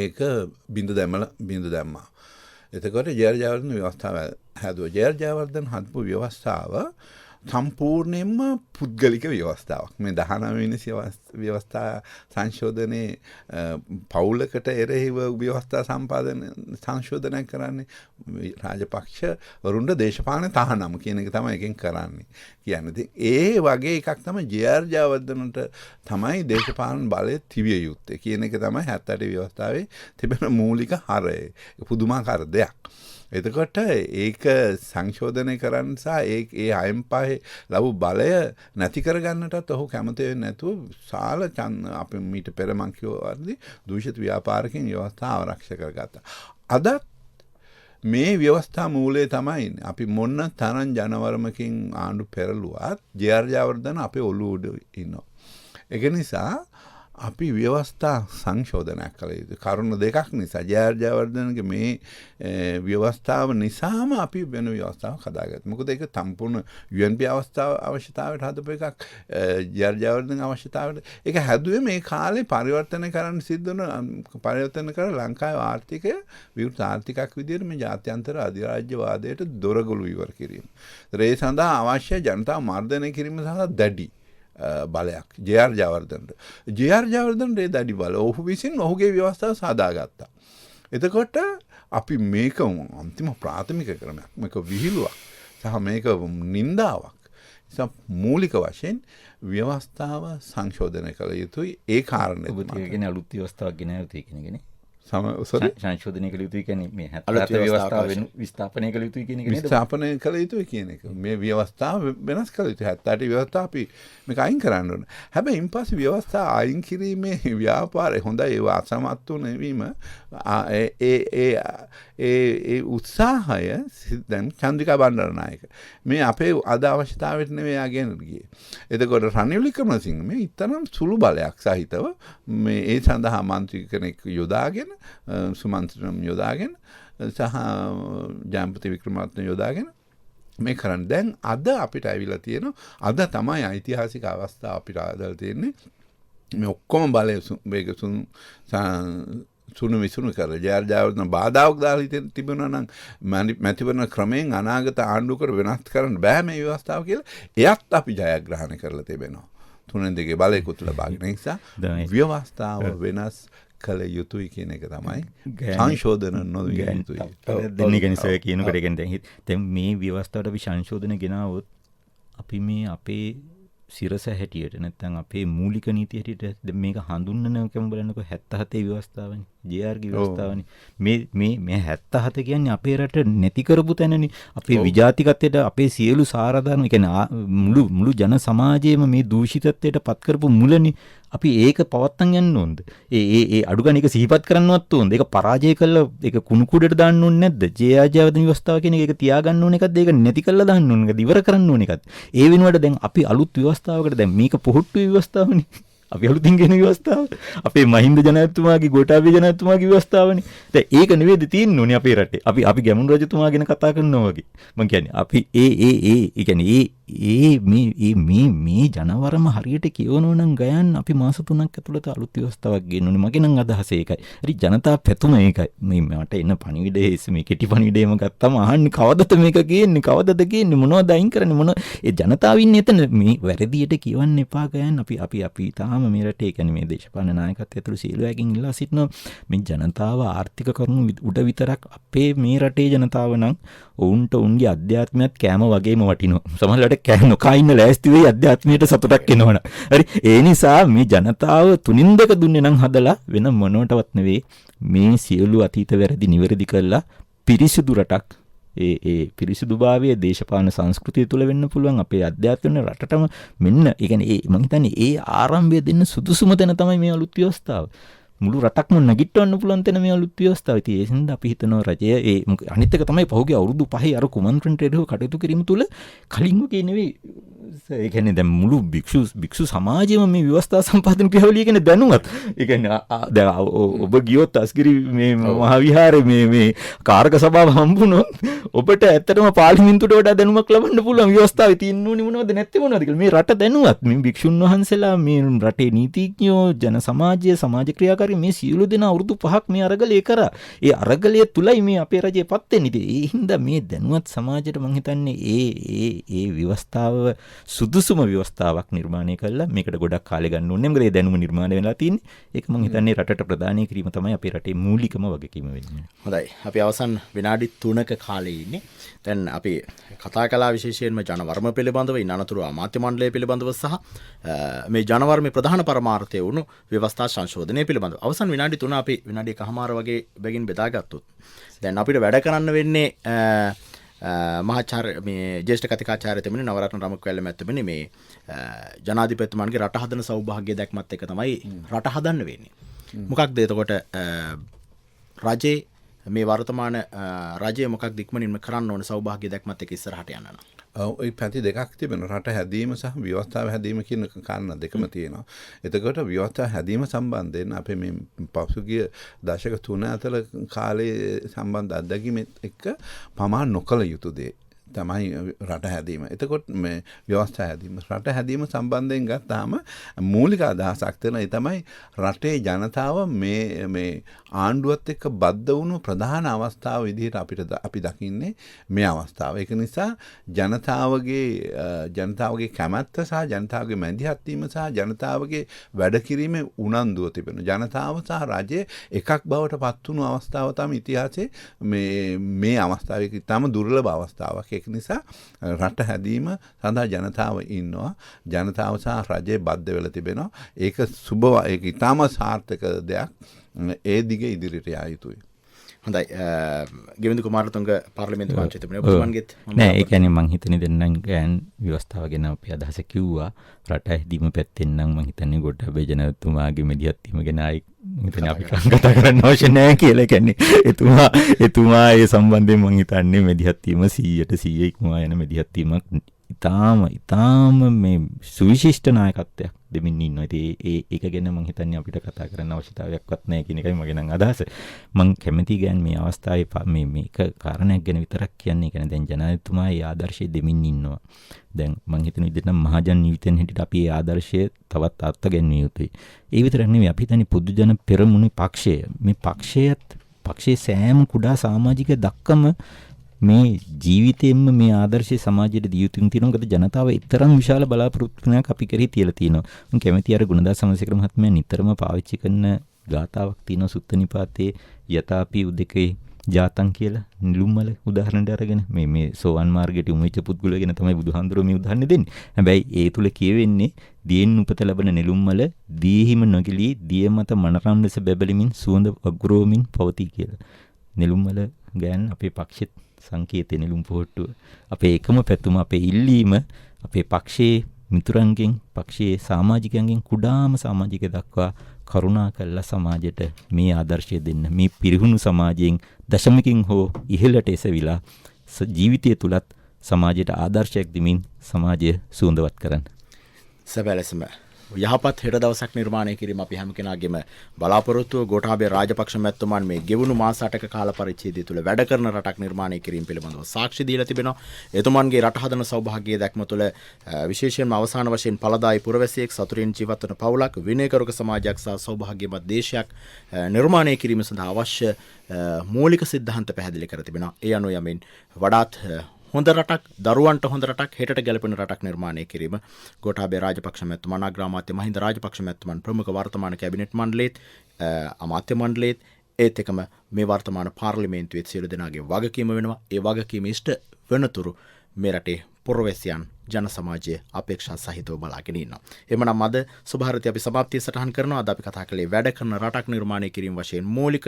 S3: ඒක බිඳ දැම්මා. එතකොට ජය ජයවර්ධන ව්‍යවස්ථාව හැදුවා. ජය ජයවර්ධන හදපු ව්‍යවස්ථාව සම්පූර්ණයෙන්ම පුද්ගලික ව්‍යවස්ථාවක්. මේ 19 වෙනි ව්‍යවස්ථා සංශෝධනයේ පවුලකට එරෙහිව ව්‍යවස්ථා සංශෝධනය කරන්නේ රාජපක්ෂ වරුන්ට දේශපාලන තහනම් කියන එක තමයි එකෙන් කරන්නේ. කියන්නේ ඒ වගේ එකක් තමයි ජය ජයවර්ධනට තමයි දේශපාලන බලය තිබිය යුත්තේ කියන එක තමයි 78 ව්‍යවස්ථාවේ තිබෙන මූලික හරය. පුදුමාකාර දෙයක්. එතකොට ඒක සංශෝධනය කරන්න සහ ඒ අයම් පහේ ලැබු බලය නැති කරගන්නටත් ඔහු කැමති වෙන්නේ නැතුව සාල අපි මීට පෙර මං කිව්වා වර්ධි දූෂිත ව්‍යාපාරකින් ව්‍යවස්ථාව ආරක්ෂා කරගත්තා. අද මේ ව්‍යවස්ථා මූලයේ තමයි අපි මොන තරම් ජනවරමකින් ආණ්ඩු පෙරළුවත් ජය ජයවර්ධන අපේ ඔළුව උඩ ඉන්නවා. ඒක නිසා අපි ව්‍යවස්ථා සංශෝධනයක් කළ යුතුයි. කරුණු දෙකක් නිසා ජය ජයවර්ධනගේ මේ ව්‍යවස්ථාව නිසාම අපි වෙන ව්‍යවස්ථාවක් හදාගත්තා. මොකද ඒක සම්පූර්ණ UNP අවශ්‍යතාවයට හදපු එකක්. ජය ජයවර්ධන අවශ්‍යතාවයට ඒක හැදුවේ මේ කාලේ පරිවර්තන කරන්න සිද්ධ වුණ පරිවර්තන කර ලංකාවේ ආර්ථිකය විවෘත ආර්ථිකයක් විදිහට මේ ජාත්‍යන්තර අධිරාජ්‍යවාදයට දොරගොළු ඉවර කිරීම. ඒ සඳහා අවශ්‍ය ජනතාව මර්ධනය කිරීම සඳහා දැඩි බලයක් ජය ජයවර්ධනට. ජය ජයවර්ධනට ඒ දැඩි බල ඔහු විසින් ඔහුගේ ව්‍යවස්ථාව සාදාගත්තා. එතකොට අපි මේක අන්තිම ප්‍රාථමික ක්‍රමයක්. මේක විහිළුවක්. සහ මේක නින්දාවක්. නිසා මූලික වශයෙන් ව්‍යවස්ථාව සංශෝධනය කළ යුතුයි. ඒ කාරණේ
S2: ඔබතුමාගෙන අලුත් ව්‍යවස්ථාවක් ගෙන යුතුයි කියන එකනේ.
S3: සංශෝධනය
S2: කළ යුතුයි කියන්නේ මේ 77 ව්‍යවස්ථාව විස්ථාපනය කළ යුතුයි කියන එක නේද?
S3: විස්ථාපනය කළ යුතුයි කියන එක. මේ ව්‍යවස්ථාව වෙනස් කළ යුතුයි. 78 ව්‍යවස්ථාව අපි මේක අයින් කරන්න ඕන. හැබැයි ඉන්පස්සේ ව්‍යවස්ථාව අයින් කිරීමේ ව්‍යාපාරය හොඳයි ඒව අසමත් වුණේවීම ඒ උත්සාහය දැන් චන්ද්‍රිකා බණ්ඩාරනායක මේ අපේ අද අවශ්‍යතාවයට නෙවෙයි ආගෙන ගියේ. එතකොට රනිල් වික්‍රමසිංහ මේ ඊතරම් සුළු බලයක් සහිතව මේ ඒ සඳහා මන්ත්‍රී කෙනෙක් යොදාගෙන සුමන්ත්‍රණම් යොදාගෙන සහ ජයන්පති වික්‍රමාරත්න යොදාගෙන මේ කරන්නේ. දැන් අද අපිට ඇවිල්ලා තියෙනවා. අද තමයි ඓතිහාසික අවස්ථාව අපිට ආදලා තියෙන්නේ. මේ ඔක්කොම බලය මේක සුණු විසුණු කර ජය ජයවර්ධන බාධාවක් දාලා තිබුණා නම් මැතිවරණ ක්‍රමයෙන් අනාගත ආණ්ඩුවකට වෙනස් කරන්න බෑ මේ ව්‍යවස්ථාව කියලා. එයත් අපි ජයග්‍රහණය කරලා තිබෙනවා. 3-2 බලයකුත් ලබාගෙන. ඒ නිසා ව්‍යවස්ථාව වෙනස් කළ යුතුයි කියන එක තමයි සංශෝධන නොවිය යුතුයි.
S2: දැන් ඉගෙනසය කියනකොට කියන්නේ දැන් මේ ව්‍යවස්ථාවට අපි සංශෝධන ගෙනාවොත් අපි මේ අපේ සිරස හැටියට නැත්නම් අපේ මූලික නීති හැටියට දැන් මේක හඳුන්වනකම බලනකොට 77 ව්‍යවස්ථාවනේ ජේ.ආර්.ගේ ව්‍යවස්ථාවනේ මේ 77 කියන්නේ අපේ රට නැති කරපු තැනනේ අපේ විජාතිකත්වයට අපේ සියලු සාරධර්ම කියන්නේ මුළු ජන සමාජයේම මේ දූෂිතත්වයට පත් කරපු මුලනේ අපි ඒක පවත්තන් යන්න ඕනද? ඒ අඩු ගන්න එක සිහිපත් කරන්නවත් ඕනද? ඒක පරාජය කළා ඒක කුණු කුඩට දාන්න ඕනේ නැද්ද? ජේ.ආර්.ජයවර්ධන ව්‍යවස්ථාව කියන එක තියාගන්න ඕන එකක්ද? ඒක නැති කරලා දාන්න ඕන එකක්ද? ඉවර කරන්න ඕන එකක්ද? ඒ වෙනුවට දැන් අපි අලුත් ව්‍යවස්ථාවකට දැන් මේක පොහොට්ටු ව්‍යවස්ථාවනේ. අපි අලුතින් ගෙන ව්‍යවස්ථාව. අපේ මහින්ද ජනාධිපතිතුමාගේ ගෝඨාභය ජනාධිපතිතුමාගේ ව්‍යවස්ථාවනේ. දැන් ඒක නෙවෙයිද තියෙන්නේ උනේ අපේ රටේ. අපි ගැමුණු රජතුමා ගැන කතා කරනවා වගේ. මම කියන්නේ අපි ඒ කියන්නේ මේ ජනවරම හරියට කියවනෝ නම් ගයන් අපි මාස 3ක් ඇතුළත අලුත් ව්‍යවස්ථාවක් ගේන්න ඕනේ. මගේ නම් අදහස ඒකයි. හරි ජනතා පැතුම ඒකයි. මේ මට එන පණිවිඩයේ මේ කෙටි පණිවිඩයම ගත්තම අහන්නේ කවදද මේක කියන්නේ? කවදද කියන්නේ? මොනවද අයින් කරන්නේ? මොන ඒ ජනතාව ඉන්නේ එතන මේ වැරදියට කියවන්න එපා ගයන්. අපි තාම මේ රටේ කියන්නේ මේ දේශපාලන නායකත්වය ඇතුළු සියලු අයකින් ඉල්ලා සිටිනවා මේ ජනතාව ආර්ථික කරුණු උඩ විතරක් අපේ මේ රටේ ජනතාව නම් ඔවුන්ට උන්ගේ අධ්‍යාත්මයත් කෑම වගේම වටිනවා. සමහරවිට කෑ නොකා ඉන්න ලෑස්ති වෙයි අධ්‍යාත්මයට සතුටක් එනවනම්. හරි ඒ නිසා මේ ජනතාව 3-2 දුන්නේ නම් හදලා වෙන මොනවටවත් නෙවෙයි මේ සියලු අතීත වැරදි නිවැරදි කරලා පිරිසිදු රටක් ඒ පිරිසිදුභාවයේ දේශපාලන සංස්කෘතිය තුළ වෙන්න පුළුවන් අපේ අධ්‍යාත්මික රටටම මෙන්න ඒ කියන්නේ මම හිතන්නේ ඒ ආරම්භය දෙන්න සුදුසුම තැන තමයි මේ අලුත් ව්‍යවස්ථාව. මුළු රටක්ම නැගිටවන්න පුළුවන් තැන මේ අලුත් ව්‍යවස්ථාව. ඉතින් ඒ හින්දා අපි හිතනවා රජය අනිත් එක තමයි පහුගිය අවුරුදු 5 අර කුමන්ත්‍රණයට කටයුතු කිරීම තුළ කලින් වගේ නෙවෙයි. ඒ කියන්නේ දැන් මුළු භික්ෂු සමාජයම මේ ව්‍යවස්ථා සම්පාදන ක්‍රියාවලිය ගැන දැනුවත්. ඒ කියන්නේ දැන් ඔබ ගියොත් අස්ගිරි මේ මහා විහාරේ මේ කාරක සභාව හම්බුනොත් ඔබට ඇත්තටම පාර්ලිමේන්තුවට වඩා දැනුමක් ලබන්න පුළුවන් ව්‍යවස්ථාවේ තියෙන්න ඕනි මොනවද නැත්තේ මොනවද කියලා. මේ රට දැනුවත්. මේ භික්ෂුන් වහන්සේලා මේ රටේ නීතිඥයෝ ජන සමාජය සමාජ ක්‍රියාකාරී මේ සියලු දෙනා අවුරුදු 5ක් මේ අරගලය කරා. ඒ අරගලය තුලයි මේ අපේ රජයපත් වෙන්නේ. ඉතින් ඒ හින්දා මේ දැනුවත් සමාජයට මම හිතන්නේ ඒ ව්‍යවස්ථාව සුදුසුම ව්‍යවස්ථාවක් නිර්මාණය කළා. මේකට ගොඩක් කාලය ගන්න ඕනේ. මොකද ඒ දැනුම නිර්මාණය වෙලා තියෙන්නේ. ඒක මම හිතන්නේ රටට ප්‍රදානය කිරීම තමයි අපේ රටේ මූලිකම වගකීම වෙන්නේ.
S1: හොඳයි. අපි අවසන් විනාඩි 3ක කාලේ ඉන්නේ. දැන් අපි කතා කළා විශේෂයෙන්ම ජනවර්ම පිළිබඳව, ඉන් අනතුරු අමාත්‍ය මණ්ඩලය පිළිබඳව සහ මේ ජනවර්මේ ප්‍රධාන පරමාර්ථය වුණු ව්‍යවස්ථා සංශෝධනය පිළිබඳව. අවසන් විනාඩි 3 අපි විනාඩි එකමාර වගේ බැගින් බෙදාගත්තොත් දැන් අපිට වැඩ කරන්න වෙන්නේ මහාචාර්ය මේ ජ්‍යෙෂ්ඨ කතිකාචාර්ය තෙමනි නවරත්න රමකවැල්ල මැතිතුමනි මේ ජනාධිපතිතුමාගේ රට හදන සෞභාග්‍ය දැක්මත් එක තමයි රට හදන්න වෙන්නේ. මොකක්ද එතකොට රජේ මේ වර්තමාන රජය මොකක්ද ඉක්මනින්ම කරන්න ඕන සෞභාග්‍ය දැක්මත් එක ඉස්සරහට යන්න නම්?
S3: ඔය පැති දෙකක් තිබෙනවා. රට හැදීම සහ ව්‍යවස්ථාව හැදීම කියන කාරණා දෙකම තියෙනවා. එතකොට ව්‍යවස්ථාව හැදීම සම්බන්ධයෙන් අපේ මේ පසුගිය දශක 3 අතර කාලයේ සම්බන්ධ අත්දැකීම් එක්ක පමා නොකළ යුතු දේ තමයි රට හැදීම. එතකොට මේ ව්‍යවස්ථා හැදීම රට හැදීම සම්බන්ධයෙන් ගත්තාම මූලික අදහසක් තියෙන ඒ තමයි රටේ ජනතාව මේ ආණ්ඩුවත් එක්ක බද්ධ වුණු ප්‍රධාන අවස්ථාව විදිහට අපි දකින්නේ මේ අවස්ථාව. ඒක නිසා ජනතාවගේ කැමැත්ත සහ ජනතාවගේ මැදිහත් වීම සහ ජනතාවගේ වැඩ කිරීමේ උනන්දුව තිබෙනවා. ජනතාව සහ රජය එකක් බවට පත් වුණු අවස්ථාව තමයි ඉතිහාසයේ මේ අවස්ථාවේ ඉතාම දුර්ලභ අවස්ථාවක්. ඒක නිසා රට හැදීම සඳහා ජනතාව ඉන්නවා. ජනතාව සහ රජය බද්ධ වෙලා තිබෙනවා. ඒක ඒක ඉතාම සාර්ථක දෙයක්. ඒ දිගේ ඉදිරියට යා යුතුයි.
S1: හොඳයි. ගෙවින්දු කුමාරතුංග පාර්ලිමේන්තු මන්ත්‍රීතුමනි ඔබතුමන්ගෙත්
S2: නෑ ඒ කියන්නේ මං හිතන්නේ දෙන්නම් ගෑන් ව්‍යවස්ථාව ගැන අපි අදහස කිව්වා. රට හැදීම පැත්තෙන් නම් මං හිතන්නේ ගොඩබේ ජනතුමාගේ මෙදිහත් වීම ගැන ආයි හිතන්නේ අපිට කතා කරන්න අවශ්‍ය නෑ කියලා. කියන්නේ එතුමා ඒ සම්බන්ධයෙන් මං හිතන්නේ මෙදිහත් වීම 100% ඉක්මවා යන මෙදිහත් වීමක් ඉතාම මේ සුවිශිෂ්ට නායකත්වයක් දෙමින් ඉන්නවා. ඉතින් ඒක ගැන මම හිතන්නේ අපිට කතා කරන්න අවශ්‍යතාවයක්වත් නැහැ කියන එකයි මගේ නම් අදහස. මම කැමති ගෑන් මේ අවස්ථාවේ මේක කාරණයක් ගැන විතරක් කියන්නේ. ඒ කියන්නේ දැන් ජනාධිපතිතුමා ඒ ආදර්ශය දෙමින් ඉන්නවා. දැන් මම හිතන විදිහට නම් මහජන ජීවිතෙන් හිටිට අපි ඒ ආදර්ශය තවත් අත්ගැන්විය යුතුයි. ඒ විතරක් නෙවෙයි අපි හිතන්නේ පොදු ජන පෙරමුණේ පක්ෂය. මේ පක්ෂයේ සෑම කුඩා සමාජික දක්කම මේ ජීවිතයෙන්ම මේ ආදර්ශය සමාජයට දිය යුතුන් තියෙනවා. මොකද ජනතාව ඊතරම් විශාල බලාපොරොත්තුවක් අපි කරේ තියලා තියෙනවා. මම කැමති අර ගුණදාස සමසේකර මහත්මයා නිතරම පාවිච්චි කරන ගාතාවක් තියෙනවා සුත්ත නිපාතේ යතාපි උදකේ ජාතන් කියලා නිලුම්මල උදාහරණයක් අරගෙන මේ සෝවන් මාර්ගයට යොමු වෙච්ච පුද්ගලයා ගැන තමයි බුදුහාඳුරෝ මේ උදාහරණ දෙන්නේ. හැබැයි ඒ තුල කියවෙන්නේ දියෙන් උපත ලැබෙන නිලුම්මල දීහිම නොගිලී දිය මත මනරම් ලෙස බැබලෙමින් සුවඳ අග්‍රෝමින් පවතී කියලා. නිලුම්මල ගෑන් අපේ පක්ෂෙත් සංකේතය නෙළුම් පොහට්ටුව. අපේ එකම පැතුම අපේ ඉල්ලීම අපේ පක්ෂයේ මිතුරන්ගෙන් පක්ෂයේ සමාජිකයන්ගෙන් කුඩාම සමාජික දක්වා කරුණා කළා සමාජයට මේ ආදර්ශය දෙන්න. මේ පිරිහුණු සමාජයෙන් දශමකින් හෝ ඉහළට එසවිලා ජීවිතය තුලත් සමාජයට ආදර්ශයක් දෙමින් සමාජය සුවඳවත් කරන්න.
S1: සැබෑලෙසම යහපත් හෙට දවසක් නිර්මාණය කිරීම අපි හැම කෙනාගේම බලාපොරොත්තුව. ගෝඨාභය රාජපක්ෂ මැතිතුමන් මේ ගෙවුණු මාස 8ක කාල පරිච්ඡේදය තුළ වැඩ කරන රටක් නිර්මාණය කිරීම පිළිබඳව සාක්ෂි දීලා තිබෙනවා. එතුමන්ගේ රට හදන සෞභාග්‍ය දැක්ම තුළ විශේෂයෙන්ම අවසාන වශයෙන් ඵලදායි පුරවැසියෙක් සතුටින් ජීවත් වන පවුලක් විනයකරුක සමාජයක් සහ සෞභාග්‍යමත් දේශයක් නිර්මාණය කිරීම සඳහා අවශ්‍ය මූලික සිද්ධාන්ත පැහැදිලි කර තිබෙනවා. ඒ අනුව යමින් වඩාත් හොඳ රටක්, දරුවන්ට හොඳ රටක්, හෙටට ගැලපෙන රටක් නිර්මාණය කිරීම ගෝඨාභය රාජපක්ෂ මැතිතුමන්, අග්‍රාමාත්‍ය මහින්ද රාජපක්ෂ මැතිතුමන්, ප්‍රමුඛ වර්තමාන කැබිනට් මණ්ඩලයේත් අමාත්‍ය මණ්ඩලයේත් ඒත් එකම මේ වර්තමාන පාර්ලිමේන්තුවේ සියලු දෙනාගේ වගකීම වෙනවා. ඒ වගකීම ඉෂ්ට වෙනතුරු මේ රටේ පුරවැසියන් ජන සමාජය අපේක්ෂා සහිතව බලාගෙන ඉන්නවා. එhmenan අද සුභාරති අපි සමාප්තිය සටහන් කරනවා. අද අපි කතා කළේ වැඩ කරන රටක් නිර්මාණය කිරීම වශයෙන් මූලිකව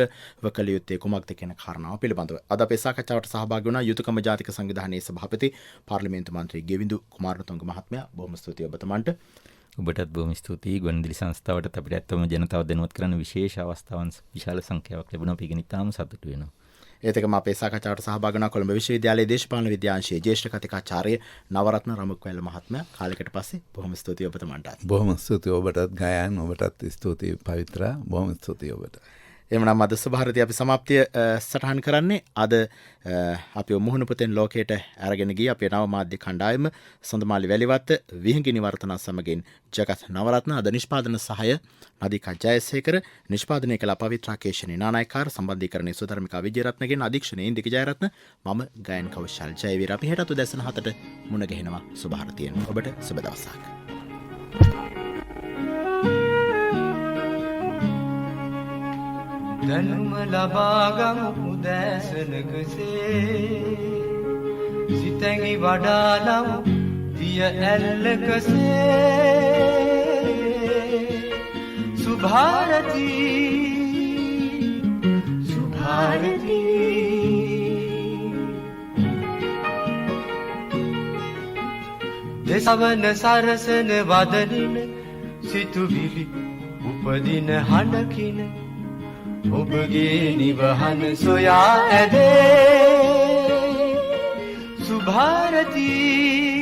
S1: කළ යුත්තේ කුමක්ද කියන කාරණාව පිළිබඳව. අද අපේ සාකච්ඡාවට සහභාගී වුණා යුතුයකම ජාතික සංවිධානයේ සභාපති පාර්ලිමේන්තු මන්ත්‍රී ගෙවින්දු කුමාරතුංග මහත්මයා. බොහොම ස්තුතියි ඔබතුමන්ට.
S2: ඔබටත් බොහොම ස්තුතියි ගුවන්විදුලි සංස්ථාවටත් අපිට ඇත්තම ජනතාව දැනුවත් කරන්න විශේෂ අවස්ථාවන් විශාල සංඛ්‍යාවක් ලැබුණා. අපි ගැන ඉතාම සතුටු වෙනවා.
S1: ඒත් එක්කම අපේ සාකච්ඡාවට සහභාගී වුණා කොළඹ විශ්වවිද්‍යාලයේ දේශපාලන විද්‍යාංශයේ ජ්‍යෙෂ්ඨ කතිකාචාර්ය නවරත්න රමුක්වැල්ල මහත්මයා. කාලයකට පස්සේ බොහොම ස්තුතියි ඔබතුමන්ටත්.
S3: බොහොම ස්තුතියි ඔබටත් ගයන් ඔබටත් ස්තුතියි පවිත්‍රා බොහොම ස්තුතියි ඔබට.
S1: එමනම් අද සුභාරති අපි සමාප්තිය සටහන් කරන්නේ අද අපි මුහුණ පුතෙන් ලෝකයට අරගෙන ගිය අපේ නව මාධ්‍ය කණ්ඩායම සොඳමාලි වැලිවත්ත විහිංගි නිවර්තන සමගින් ජගත් නවරත්න අද නිෂ්පාදන සහාය නදිකා ජයසේකර නිෂ්පාදනය කළ පවිත්‍රා කේෂණී නානායකාර සම්බන්ධීකරණයේ සුධර්මිකා විජේරත්නගෙන් අධීක්ෂණයේ ඉන්දික ජයරත්න මම ගයන් කෞශල් ජයවීර අපි හෙටත් උදැසන 7ට මුණ ගැහෙනවා සුභාරතියෙන් ඔබට සුබ දවසක්.
S4: දැනුම ලබාගමු උදෑසනකසේ සිතැඟි වඩාලමු දිය ඇල්ලකසේ සුභාරතී දෙසවන සරසන වදනින සිතුවිලි උපදින හඬකින ඔබගේ නිවහන සොයා ඇදේ සුභාරතී